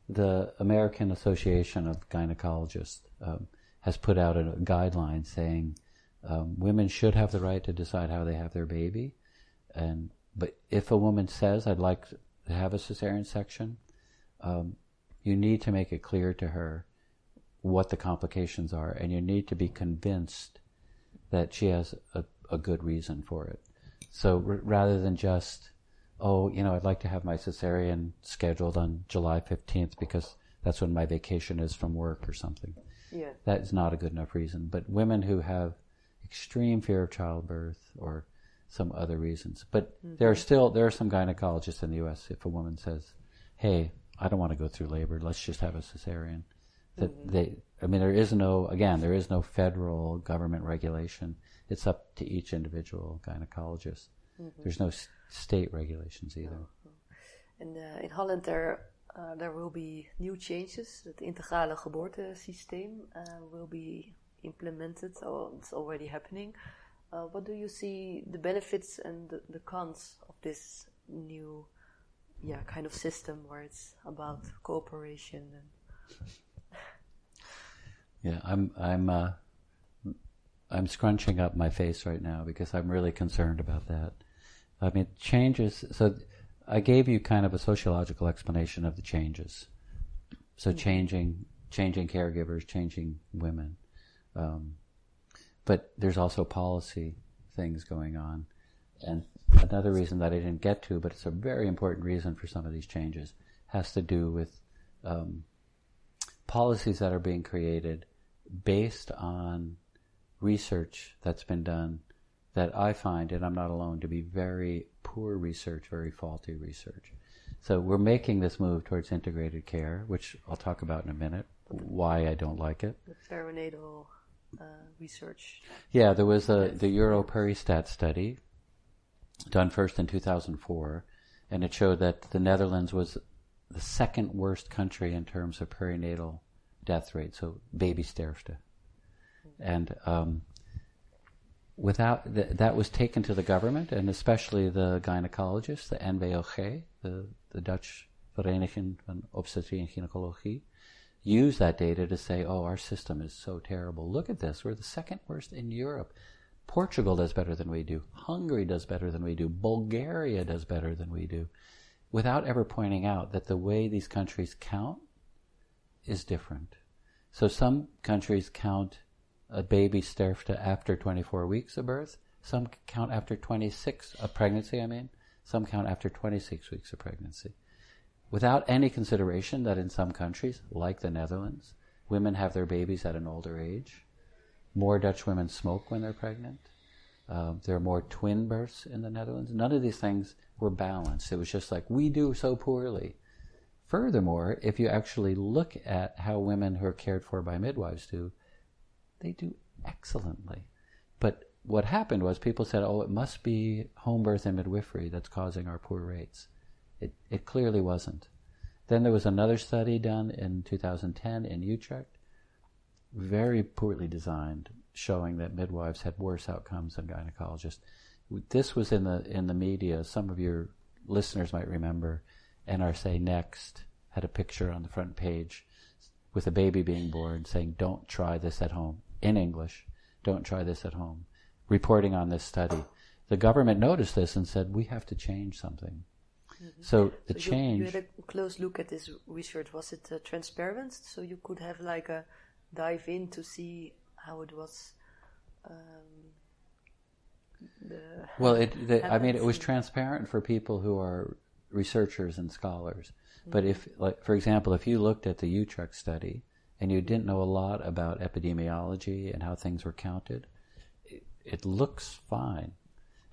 The American Association of Gynecologists has put out a guideline saying women should have the right to decide how they have their baby, but if a woman says, I'd like to have a cesarean section, you need to make it clear to her what the complications are, and you need to be convinced that she has a good reason for it. So rather than just, I'd like to have my cesarean scheduled on July 15th because that's when my vacation is from work or something. Yeah. That is not a good enough reason. But women who have extreme fear of childbirth or some other reasons. But there are some gynecologists in the U.S. if a woman says, hey, I don't want to go through labor, let's just have a cesarean. There is no federal government regulation. It's up to each individual gynecologist. There's no state regulations either. And in Holland there will be new changes. Het integrale geboortesysteem will be implemented, or it's already happening. What do you see the benefits and the cons of this new kind of system where it's about cooperation? I'm scrunching up my face right now because I'm really concerned about that. I mean, changes, so I gave you kind of a sociological explanation of the changes. So changing caregivers, changing women. But there's also policy things going on. And another reason that I didn't get to, but it's a very important reason for some of these changes, has to do with policies that are being created based on research that's been done that I find, and I'm not alone, to be very poor research, very faulty research. So we're making this move towards integrated care, which I'll talk about in a minute, why I don't like it. The perinatal research. Yeah, there was the Europeristat study done first in 2004, and it showed that the Netherlands was the second worst country in terms of perinatal death rate, so babysterfte. And that was taken to the government, and especially the gynecologists, the NVOG, the Dutch Vereniging van Obstetrie en Gynaecologie, used that data to say, our system is so terrible. Look at this. We're the second worst in Europe. Portugal does better than we do. Hungary does better than we do. Bulgaria does better than we do. Without ever pointing out that the way these countries count is different. So some countries count a baby sterfte after 24 weeks of birth. Some count after 26 of pregnancy, Some count after 26 weeks of pregnancy. Without any consideration that in some countries, like the Netherlands, women have their babies at an older age. More Dutch women smoke when they're pregnant. There are more twin births in the Netherlands. None of these things were balanced. It was just like, we do so poorly. Furthermore, if you actually look at how women who are cared for by midwives do, they do excellently. But what happened was people said, it must be home birth and midwifery that's causing our poor rates. It clearly wasn't. Then there was another study done in 2010 in Utrecht, very poorly designed, showing that midwives had worse outcomes than gynecologists. This was in the media. Some of your listeners might remember NRSA Next had a picture on the front page with a baby being born saying, "Don't try this at home," in English. "Don't try this at home," reporting on this study. The government noticed this and said, we have to change something. Mm-hmm. So the change... You had a close look at this research. Was it transparent? So you could have like a dive in to see how it was... it was transparent for people who are researchers and scholars. Mm-hmm. But if, like, for example, if you looked at the Utrecht study and you didn't know a lot about epidemiology and how things were counted, it looks fine.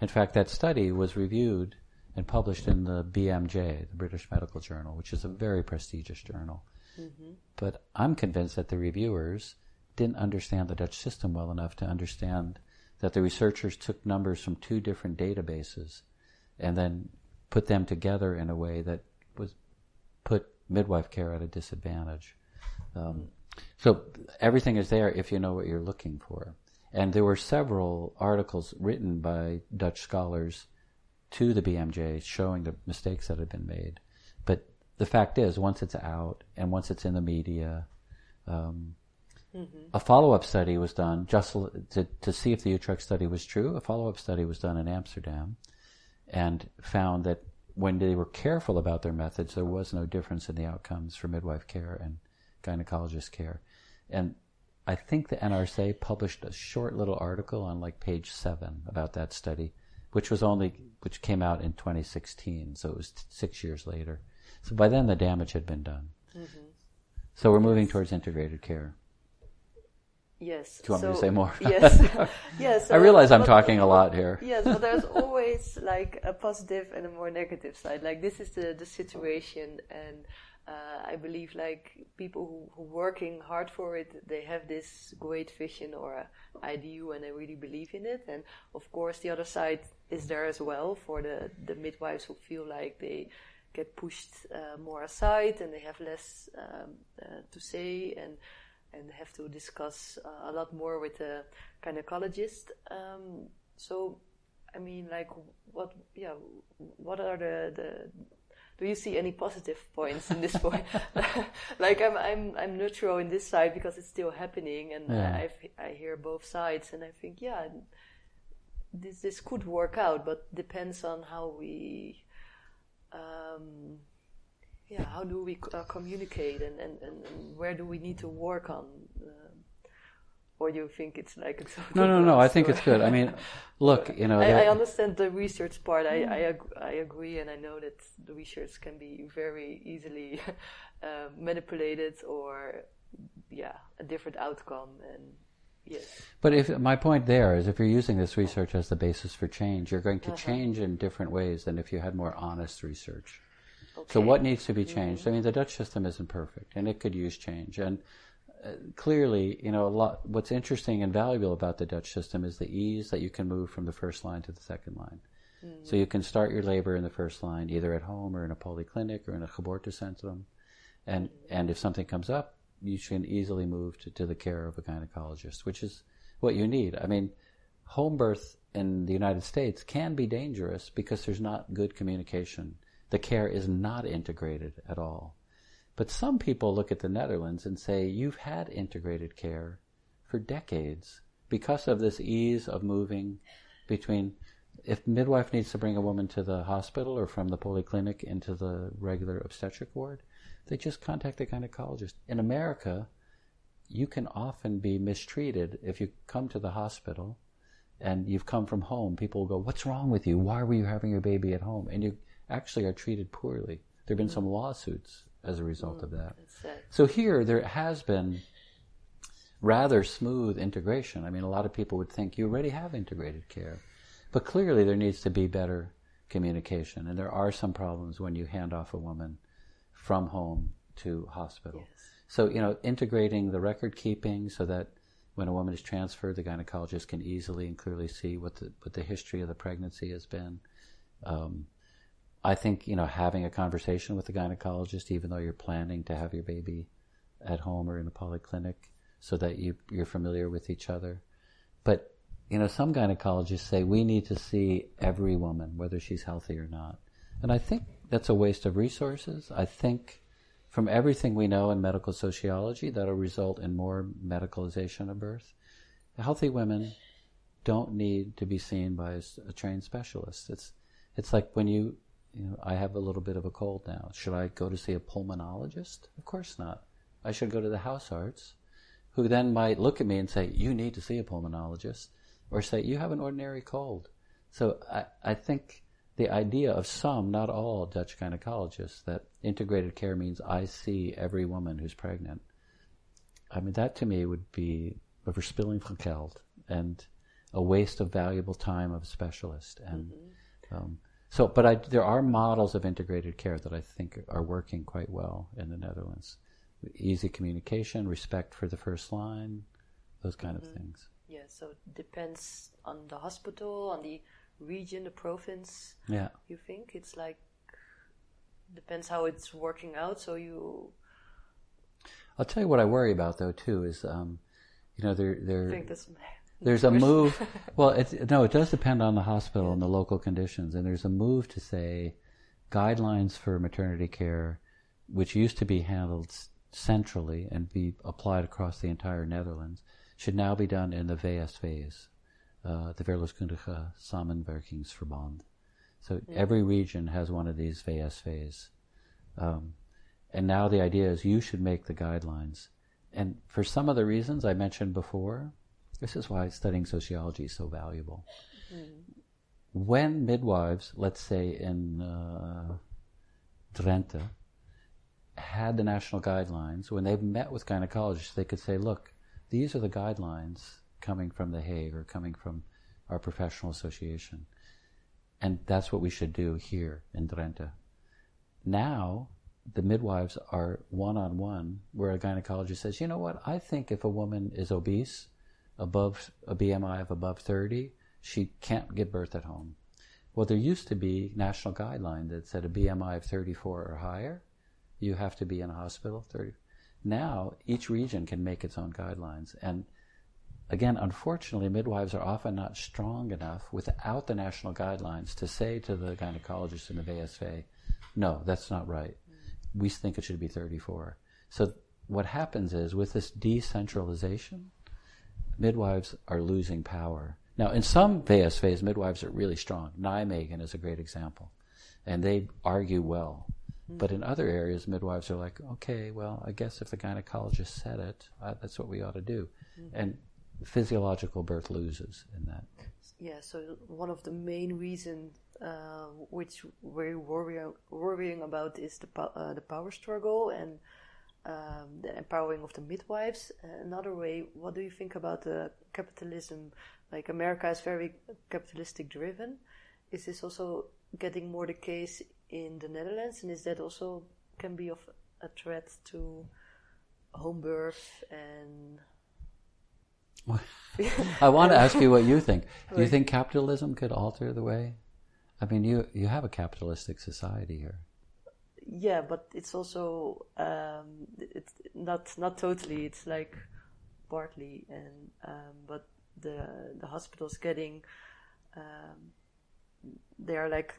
In fact, that study was reviewed and published in the BMJ, the British Medical Journal, which is a very prestigious journal. Mm-hmm. But I'm convinced that the reviewers didn't understand the Dutch system well enough to understand that the researchers took numbers from two different databases and then put them together in a way that put midwife care at a disadvantage. So everything is there if you know what you're looking for. And there were several articles written by Dutch scholars to the BMJ showing the mistakes that had been made. But the fact is, once it's out and once it's in the media, a follow-up study was done just to see if the Utrecht study was true. A follow-up study was done in Amsterdam and found that when they were careful about their methods, there was no difference in the outcomes for midwife care and gynecologist care. And I think the NRSA published a short little article on like page 7 about that study, which came out in 2016, so it was 6 years later. So by then the damage had been done. Mm-hmm. So we're moving towards integrated care. Yes. Do you want me to say more? Yes. Yes. I realize I'm talking a lot here. Yes, but there's always like a positive and a more negative side. Like this is the situation, and I believe like people who working hard for it, they have this great vision or idea and they really believe in it. And of course the other side is there as well for the midwives who feel like they get pushed more aside and they have less to say and have to discuss a lot more with the gynecologist. So I mean, like what are the do you see any positive points in this point? Like I'm neutral in this side because it's still happening, and I hear both sides, and I think this could work out, but depends on how we how do we communicate and where do we need to work on. Or you think it's like it's no. I think it's good. I mean, look, I understand the research part. I agree, and I know that the research can be very easily manipulated or a different outcome. And yes. But my point there is, if you're using this research as the basis for change, you're going to change in different ways than if you had more honest research. Okay. So what needs to be changed? I mean, the Dutch system isn't perfect, and it could use change. And clearly, what's interesting and valuable about the Dutch system is the ease that you can move from the first line to the second line. Mm-hmm. So you can start your labor in the first line, either at home or in a polyclinic or in a geboortecentrum. And if something comes up, you can easily move to the care of a gynecologist, which is what you need. I mean, home birth in the United States can be dangerous because there's not good communication. The care is not integrated at all. But some people look at the Netherlands and say, you've had integrated care for decades because of this ease of moving between, if midwife needs to bring a woman to the hospital or from the polyclinic into the regular obstetric ward, they just contact the gynecologist. In America, you can often be mistreated if you come to the hospital and you've come from home. People will go, what's wrong with you? Why were you having your baby at home? And you actually are treated poorly. There have been some lawsuits as a result of that. So here, there has been rather smooth integration. I mean, a lot of people would think you already have integrated care. But clearly there needs to be better communication. And there are some problems when you hand off a woman from home to hospital. Yes. So, integrating the record keeping so that when a woman is transferred, the gynecologist can easily and clearly see what the history of the pregnancy has been. I think, having a conversation with the gynecologist, even though you're planning to have your baby at home or in a polyclinic, so that you're familiar with each other. But, some gynecologists say we need to see every woman, whether she's healthy or not. And I think that's a waste of resources. I think from everything we know in medical sociology, that'll result in more medicalization of birth. Healthy women don't need to be seen by a trained specialist. It's like when I have a little bit of a cold now. Should I go to see a pulmonologist? Of course not. I should go to the house arts, who then might look at me and say, you need to see a pulmonologist, or say, you have an ordinary cold. So I think the idea of some, not all, Dutch gynecologists, that integrated care means I see every woman who's pregnant. I mean, that to me would be a verspilling van geld and a waste of valuable time of a specialist. And there are models of integrated care that I think are working quite well in the Netherlands. Easy communication, respect for the first line, those kind of things. Yeah, so it depends on the hospital, on the region, the province. Yeah. You think? It's like, depends how it's working out, so you... I'll tell you what I worry about, though, too, is, I think that's... There's a move. Well, it does depend on the hospital and the local conditions. And there's a move to say guidelines for maternity care, which used to be handled centrally and be applied across the entire Netherlands, should now be done in the VSV's, the Verloskundige Samenwerkingsverband. So every region has one of these VSV's. And now the idea is you should make the guidelines. And for some of the reasons I mentioned before, this is why studying sociology is so valuable. When midwives, let's say in Drenthe, had the national guidelines, when they met with gynecologists, they could say, look, these are the guidelines coming from The Hague or coming from our professional association. And that's what we should do here in Drenthe. Now, the midwives are one-on-one, where a gynecologist says, you know what, I think if a woman is obese, above a BMI of above 30, she can't give birth at home. Well, there used to be national guideline that said a BMI of 34 or higher, you have to be in a hospital. Now, each region can make its own guidelines. And again, unfortunately, midwives are often not strong enough without the national guidelines to say to the gynecologist in the VSV, no, that's not right. We think it should be 34. So what happens is, with this decentralization, midwives are losing power. Now, in some VSV's, midwives are really strong. Nijmegen is a great example. And they argue well. But in other areas, midwives are like, okay, well, I guess if the gynecologist said it, that's what we ought to do. And physiological birth loses in that. Yeah, so one of the main reasons which we're worrying about is the power struggle and the empowering of the midwives. Another way, what do you think about the capitalism? Like, America is very capitalistic driven. Is this also getting more the case in the Netherlands, and is that also can be of a threat to home birth? And I want to ask you what you think. Do you think capitalism could alter the way? I mean, you have a capitalistic society here. Yeah, but it's also it's not totally. It's like partly, and but the hospitals getting they are like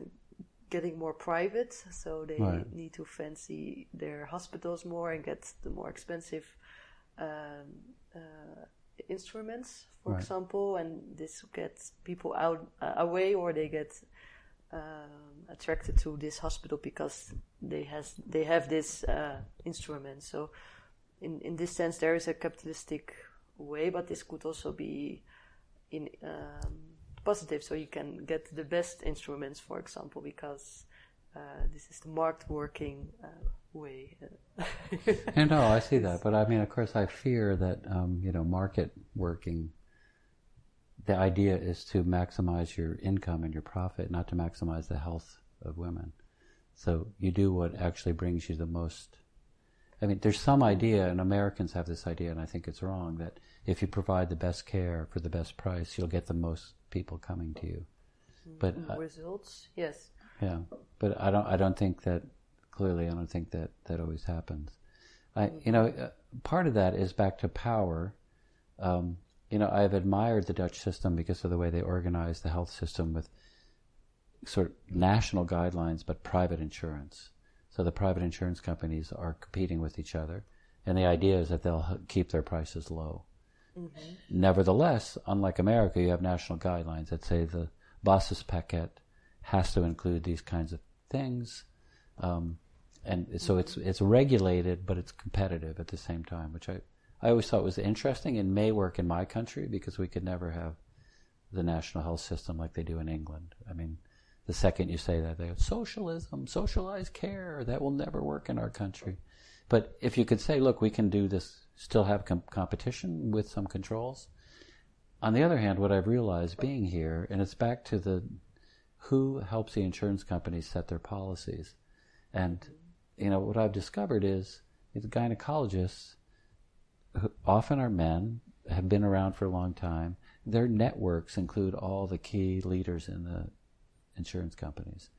getting more private, so they need to fancy their hospitals more and get the more expensive instruments, for example, and this gets people away, or they get attracted to this hospital because they have this instrument. So in this sense, there is a capitalistic way, but this could also be in positive, so you can get the best instruments, for example, because this is the marked working way. No, I see that, but I mean, of course, I fear that market working. The idea is to maximize your income and your profit, not to maximize the health of women. So you do what actually brings you the most. I mean, there's some idea, and Americans have this idea, and I think it's wrong, that if you provide the best care for the best price, you'll get the most people coming to you. But results, yes. Yeah, but I don't think that. Clearly, I don't think that always happens. Part of that is back to power. I've admired the Dutch system because of the way they organize the health system with sort of national guidelines, but private insurance. So the private insurance companies are competing with each other, and the idea is that they'll keep their prices low. Mm-hmm. Nevertheless, unlike America, you have national guidelines that say the basispaket has to include these kinds of things, and so it's regulated, but it's competitive at the same time, which I always thought was interesting and may work in my country because we could never have the national health system like they do in England. I mean, the second you say that, they go, socialism, socialized care, that will never work in our country. But if you could say, look, we can do this, still have competition with some controls. On the other hand, what I've realized being here, and it's back to who helps the insurance companies set their policies. And, what I've discovered is the gynecologists, who often are men, have been around for a long time. Their networks include all the key leaders in the insurance companies.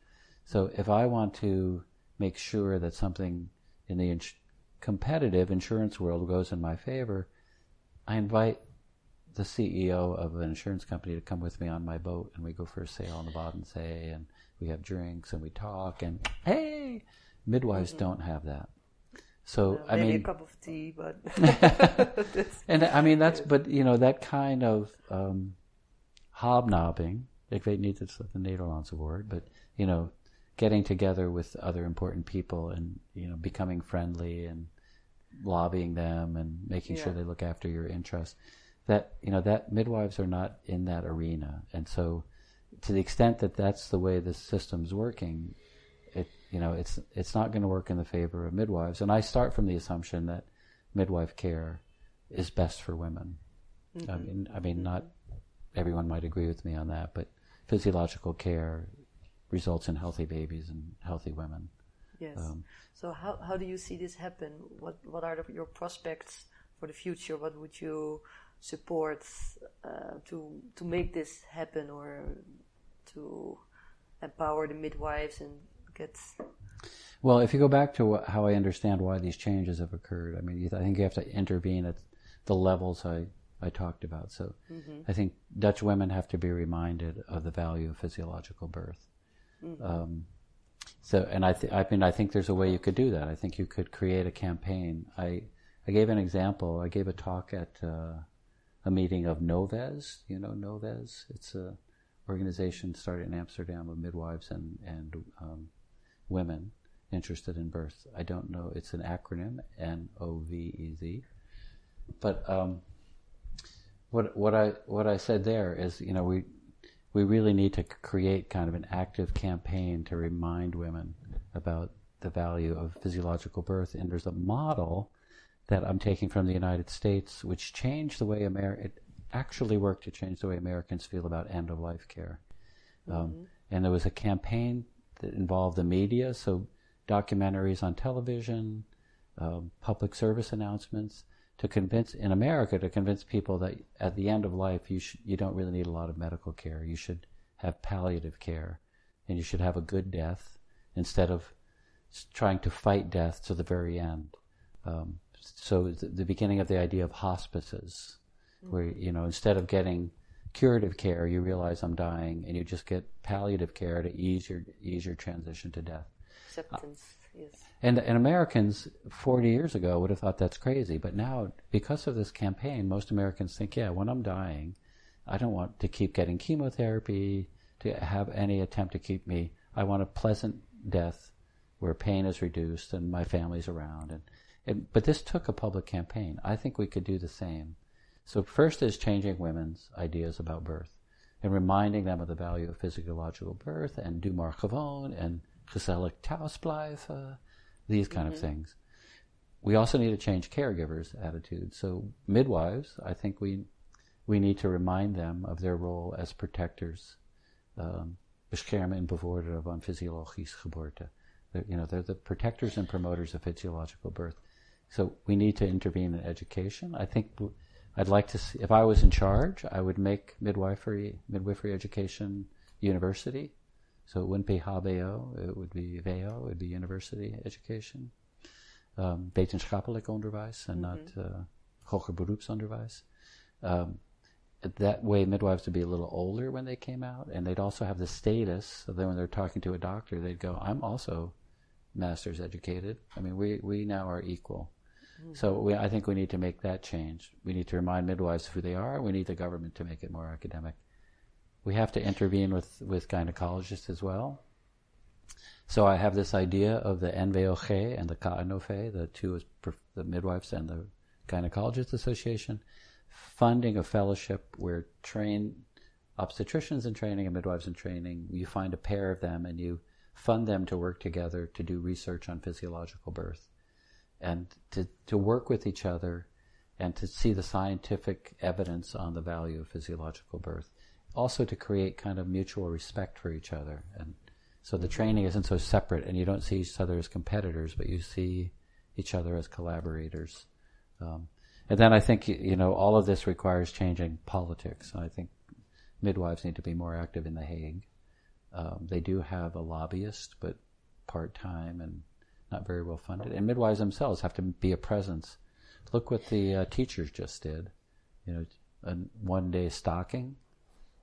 So if I want to make sure that something in the competitive insurance world goes in my favor, I invite the CEO of an insurance company to come with me on my boat, and we go for a sail on the Bodensee, and we have drinks, and we talk, and hey, midwives don't have that. So maybe a cup of tea, but and I mean that kind of hobnobbing. Ik weet niet het Nederlandse woord, but getting together with other important people and becoming friendly and lobbying them and making sure they look after your interests. That midwives are not in that arena, and so to the extent that that's the way the system's working, it's not going to work in the favor of midwives. And I start from the assumption that midwife care is best for women. Mm-hmm. I mean, not everyone might agree with me on that, but physiological care results in healthy babies and healthy women. Yes. So how do you see this happen? What are your prospects for the future? What would you support to make this happen, or to empower the midwives and get? Well, if you go back to how I understand why these changes have occurred, I mean, I think you have to intervene at the levels I talked about. So I think Dutch women have to be reminded of the value of physiological birth. Mm-hmm. I think there's a way you could do that. I think you could create a campaign. I gave an example. I gave a talk at a meeting of Noves. You know Noves? It's a organization started in Amsterdam of midwives and women interested in birth. I don't know. It's an acronym, NOVEZ. But what I said there is, we really need to create kind of an active campaign to remind women about the value of physiological birth. And there's a model that I'm taking from the United States, which changed the way it actually worked to change the way Americans feel about end-of-life care. And there was a campaign that involved the media, so documentaries on television, public service announcements, to convince people that at the end of life you don't really need a lot of medical care. You should have palliative care, and you should have a good death instead of trying to fight death to the very end. So the beginning of the idea of hospices, where instead of getting curative care, you realize I'm dying, and you just get palliative care to ease your transition to death. Acceptance. Yes. And Americans 40 years ago would have thought that's crazy, but now, because of this campaign, most Americans think, when I'm dying, I don't want to keep getting chemotherapy, to have any attempt to keep me. I want a pleasant death where pain is reduced and my family's around. But this took a public campaign. I think we could do the same. So first is changing women's ideas about birth and reminding them of the value of physiological birth and doe maar gewoon and gezellig thuis blijven, these kind of things. We also need to change caregivers' attitudes. So midwives, I think we need to remind them of their role as protectors, beschermen en bevorderen van physiologische geboorte. They're the protectors and promoters of physiological birth. So we need to intervene in education. I think I'd like to see, if I was in charge, I would make midwifery education university. So it wouldn't be HBO, it would be VO, it would be university education. Wetenschappelijk onderwijs and not hoger beroepsonderwijs. that way midwives would be a little older when they came out, and they'd also have the status, so then when they're talking to a doctor, they'd go, I'm also master's educated. I mean, we now are equal. Mm-hmm. So I think we need to make that change. We need to remind midwives who they are. We need the government to make it more academic. We have to intervene with gynecologists as well. So I have this idea of the NVOG and the KNOV, the two, the Midwives and the Gynecologist Association, funding a fellowship where trained obstetricians in training and midwives in training, you find a pair of them and you fund them to work together to do research on physiological birth and to work with each other and to see the scientific evidence on the value of physiological birth. Also to create kind of mutual respect for each other. And so the training isn't so separate and you don't see each other as competitors, but you see each other as collaborators. And then I think, all of this requires changing politics. I think midwives need to be more active in The Hague. They do have a lobbyist, but part-time and not very well funded. And midwives themselves have to be a presence. Look what the teachers just did. A one-day stocking,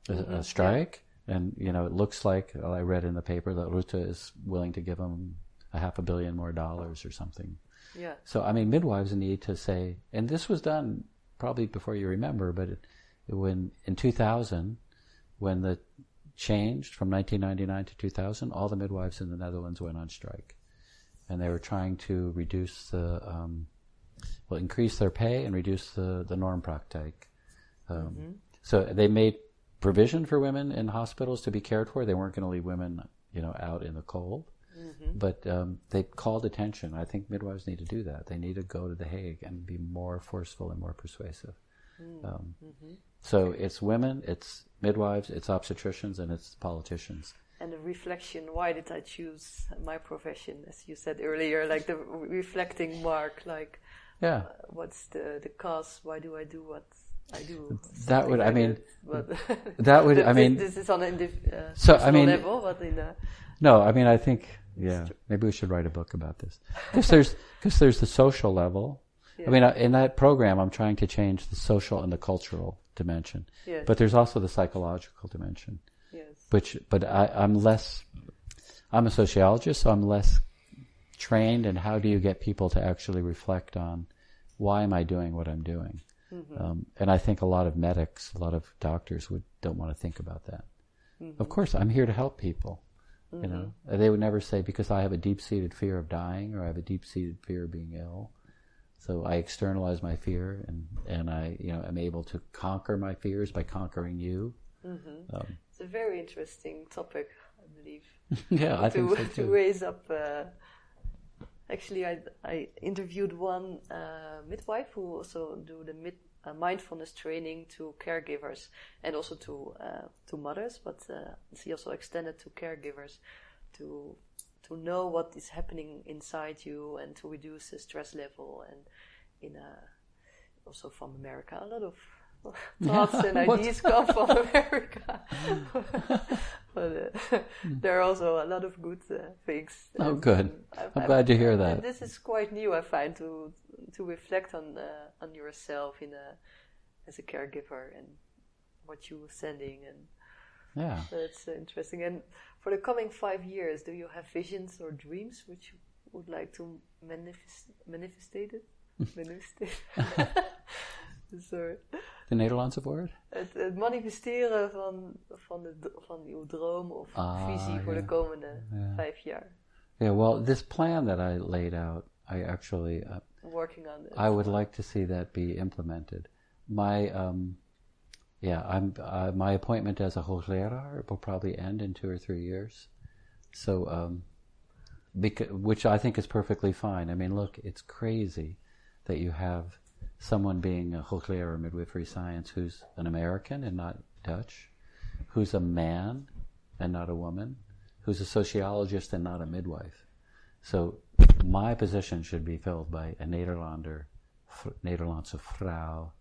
a strike. Yeah. And, it looks like, I read in the paper that Rutte is willing to give them $500 million more or something. Yeah. So, midwives need to say, and this was done probably before you remember, but when in 2000, when the changed from 1999 to 2000, all the midwives in the Netherlands went on strike. And they were trying to reduce increase their pay and reduce the normpraktijk. So they made provision for women in hospitals to be cared for. They weren't going to leave women, out in the cold. Mm-hmm. But they called attention. I think midwives need to do that. They need to go to The Hague and be more forceful and more persuasive. So it's women, it's midwives, it's obstetricians, and it's politicians. And the reflection, why did I choose my profession, as you said earlier, like the reflecting mark, like what's the cause, why do I do what I do? That would, this is on a personal level, but in a... No, I think, maybe we should write a book about this. Because there's the social level. Yeah. In that program, I'm trying to change the social and the cultural dimension. Yes. But there's also the psychological dimension. Yes. I'm a sociologist, so I'm less trained in how do you get people to actually reflect on why am I doing what I'm doing. Mm-hmm. And I think a lot of medics, a lot of doctors don't want to think about that. Mm-hmm. Of course, I'm here to help people. Mm-hmm. They would never say, because I have a deep-seated fear of dying or I have a deep-seated fear of being ill. So I externalize my fear and I, am able to conquer my fears by conquering you. Mm-hmm. It's a very interesting topic, I believe. I think so too. To raise up. Actually, I interviewed one midwife who also do the mindfulness training to caregivers and also to mothers, but she also extended to caregivers to know what is happening inside you and to reduce the stress level. And also from America, a lot of thoughts and ideas come from America. But there are also a lot of good things. Oh, good. I'm glad to hear that. And this is quite new, I find, to reflect on yourself as a caregiver and what you were sending. And that's interesting. And for the coming 5 years, do you have visions or dreams which you would like to manifestate? Sorry. De Nederlandse woord? Het manifesteren van uw droom of visie voor de komende 5 jaar. Yeah, well, this plan that I laid out, I actually... working on it. I would like to see that be implemented. My my appointment as a hoogleraar will probably end in 2 or 3 years. So, which I think is perfectly fine. Look, it's crazy that you have someone being a hoogleraar in midwifery science who's an American and not Dutch, who's a man and not a woman, who's a sociologist and not a midwife. So my position should be filled by a Nederlandse vrouw.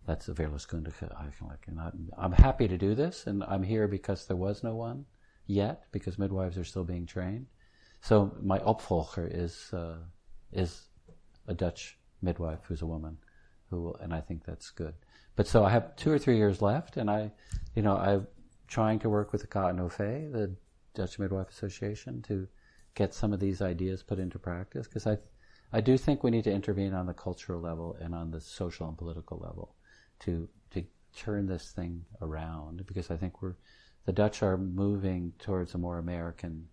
That's a Verloskundige eigenlijk. And I'm happy to do this, and I'm here because there was no one yet, because midwives are still being trained. So my opvolger is a Dutch midwife who's a woman, and I think that's good. But so I have 2 or 3 years left, and I'm trying to work with the KNOV, the Dutch Midwife Association, to get some of these ideas put into practice, because I do think we need to intervene on the cultural level and on the social and political level to turn this thing around, because I think the Dutch are moving towards a more American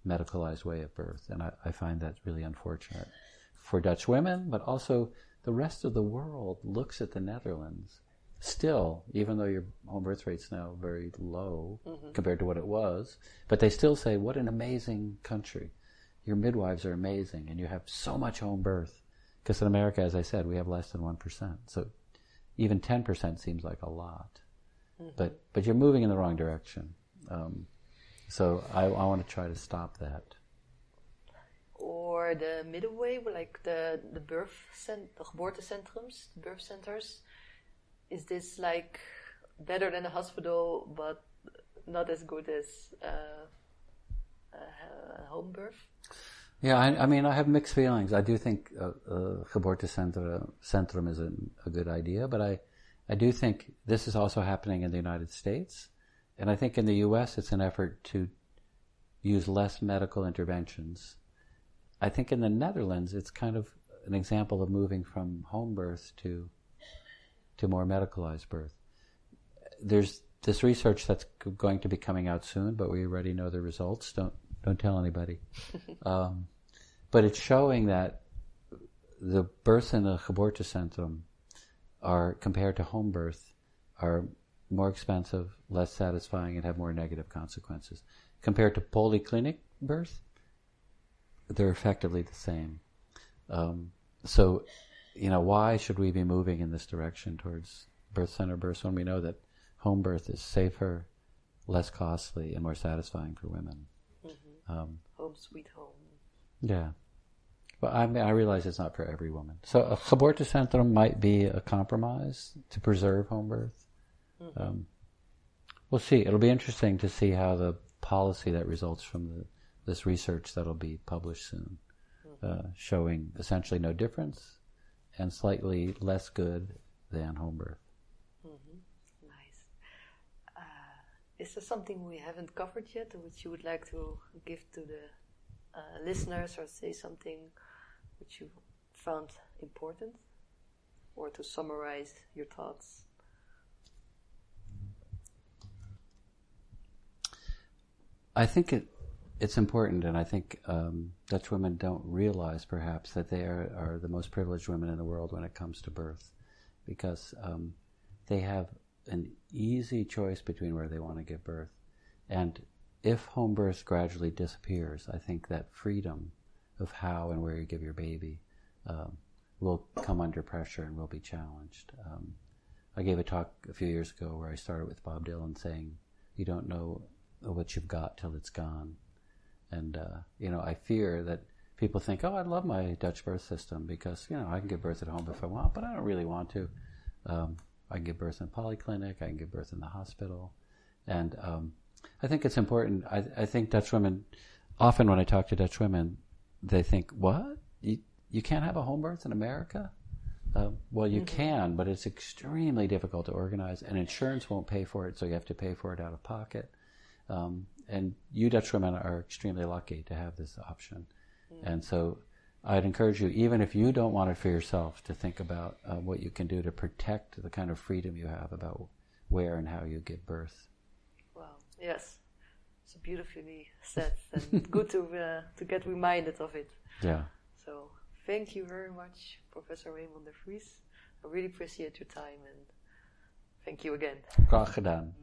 medicalized way of birth, and I find that really unfortunate for Dutch women, but also the rest of the world looks at the Netherlands still, even though your home birth rate's now very low compared to what it was, but they still say, what an amazing country. Your midwives are amazing, and you have so much home birth. Because in America, as I said, we have less than 1%. So even 10% seems like a lot. But you're moving in the wrong direction. So I want to try to stop that. Or the middle way, like the geboortecentrums, the birth centers. Is this like better than a hospital, but not as good as home birth? Yeah, I mean, I have mixed feelings. I do think geboortecentrum is a good idea, but I do think this is also happening in the United States. And I think in the U.S. it's an effort to use less medical interventions. I think in the Netherlands it's kind of an example of moving from home birth to more medicalized birth. There's this research that's going to be coming out soon, but we already know the results. Don't tell anybody. But it's showing that the births in the geboortecentrum are, compared to home birth, are more expensive, less satisfying, and have more negative consequences. Compared to polyclinic birth, they're effectively the same. So, why should we be moving in this direction towards birth center births when we know that home birth is safer, less costly, and more satisfying for women? Home sweet home. Yeah. But I realize it's not for every woman. So a geboortecentrum might be a compromise to preserve home birth. We'll see. It'll be interesting to see how the policy that results from this research that'll be published soon, showing essentially no difference and slightly less good than home birth. Nice. Is there something we haven't covered yet, which you would like to give to the listeners, or say something which you found important, or to summarize your thoughts? I think it's important, and I think Dutch women don't realize perhaps that they are the most privileged women in the world when it comes to birth, because they have an easy choice between where they want to give birth. And if home birth gradually disappears, I think that freedom of how and where you give your baby will come under pressure and will be challenged. I gave a talk a few years ago where I started with Bob Dylan saying, "You don't know what you've got till it's gone." And, I fear that people think, oh, I love my Dutch birth system because, I can give birth at home if I want, but I don't really want to. I can give birth in a polyclinic, I can give birth in the hospital. And I think it's important. I think Dutch women, often when I talk to Dutch women, they think, what? You can't have a home birth in America? Well, you can, but it's extremely difficult to organize, and insurance won't pay for it, so you have to pay for it out of pocket. And you Dutch women are extremely lucky to have this option. And so I'd encourage you, even if you don't want it for yourself, to think about what you can do to protect the kind of freedom you have about where and how you give birth. Wow, yes. It's beautifully said, and good to get reminded of it. Yeah. So thank you very much, Professor Raymond de Vries. I really appreciate your time, and thank you again. Graag gedaan.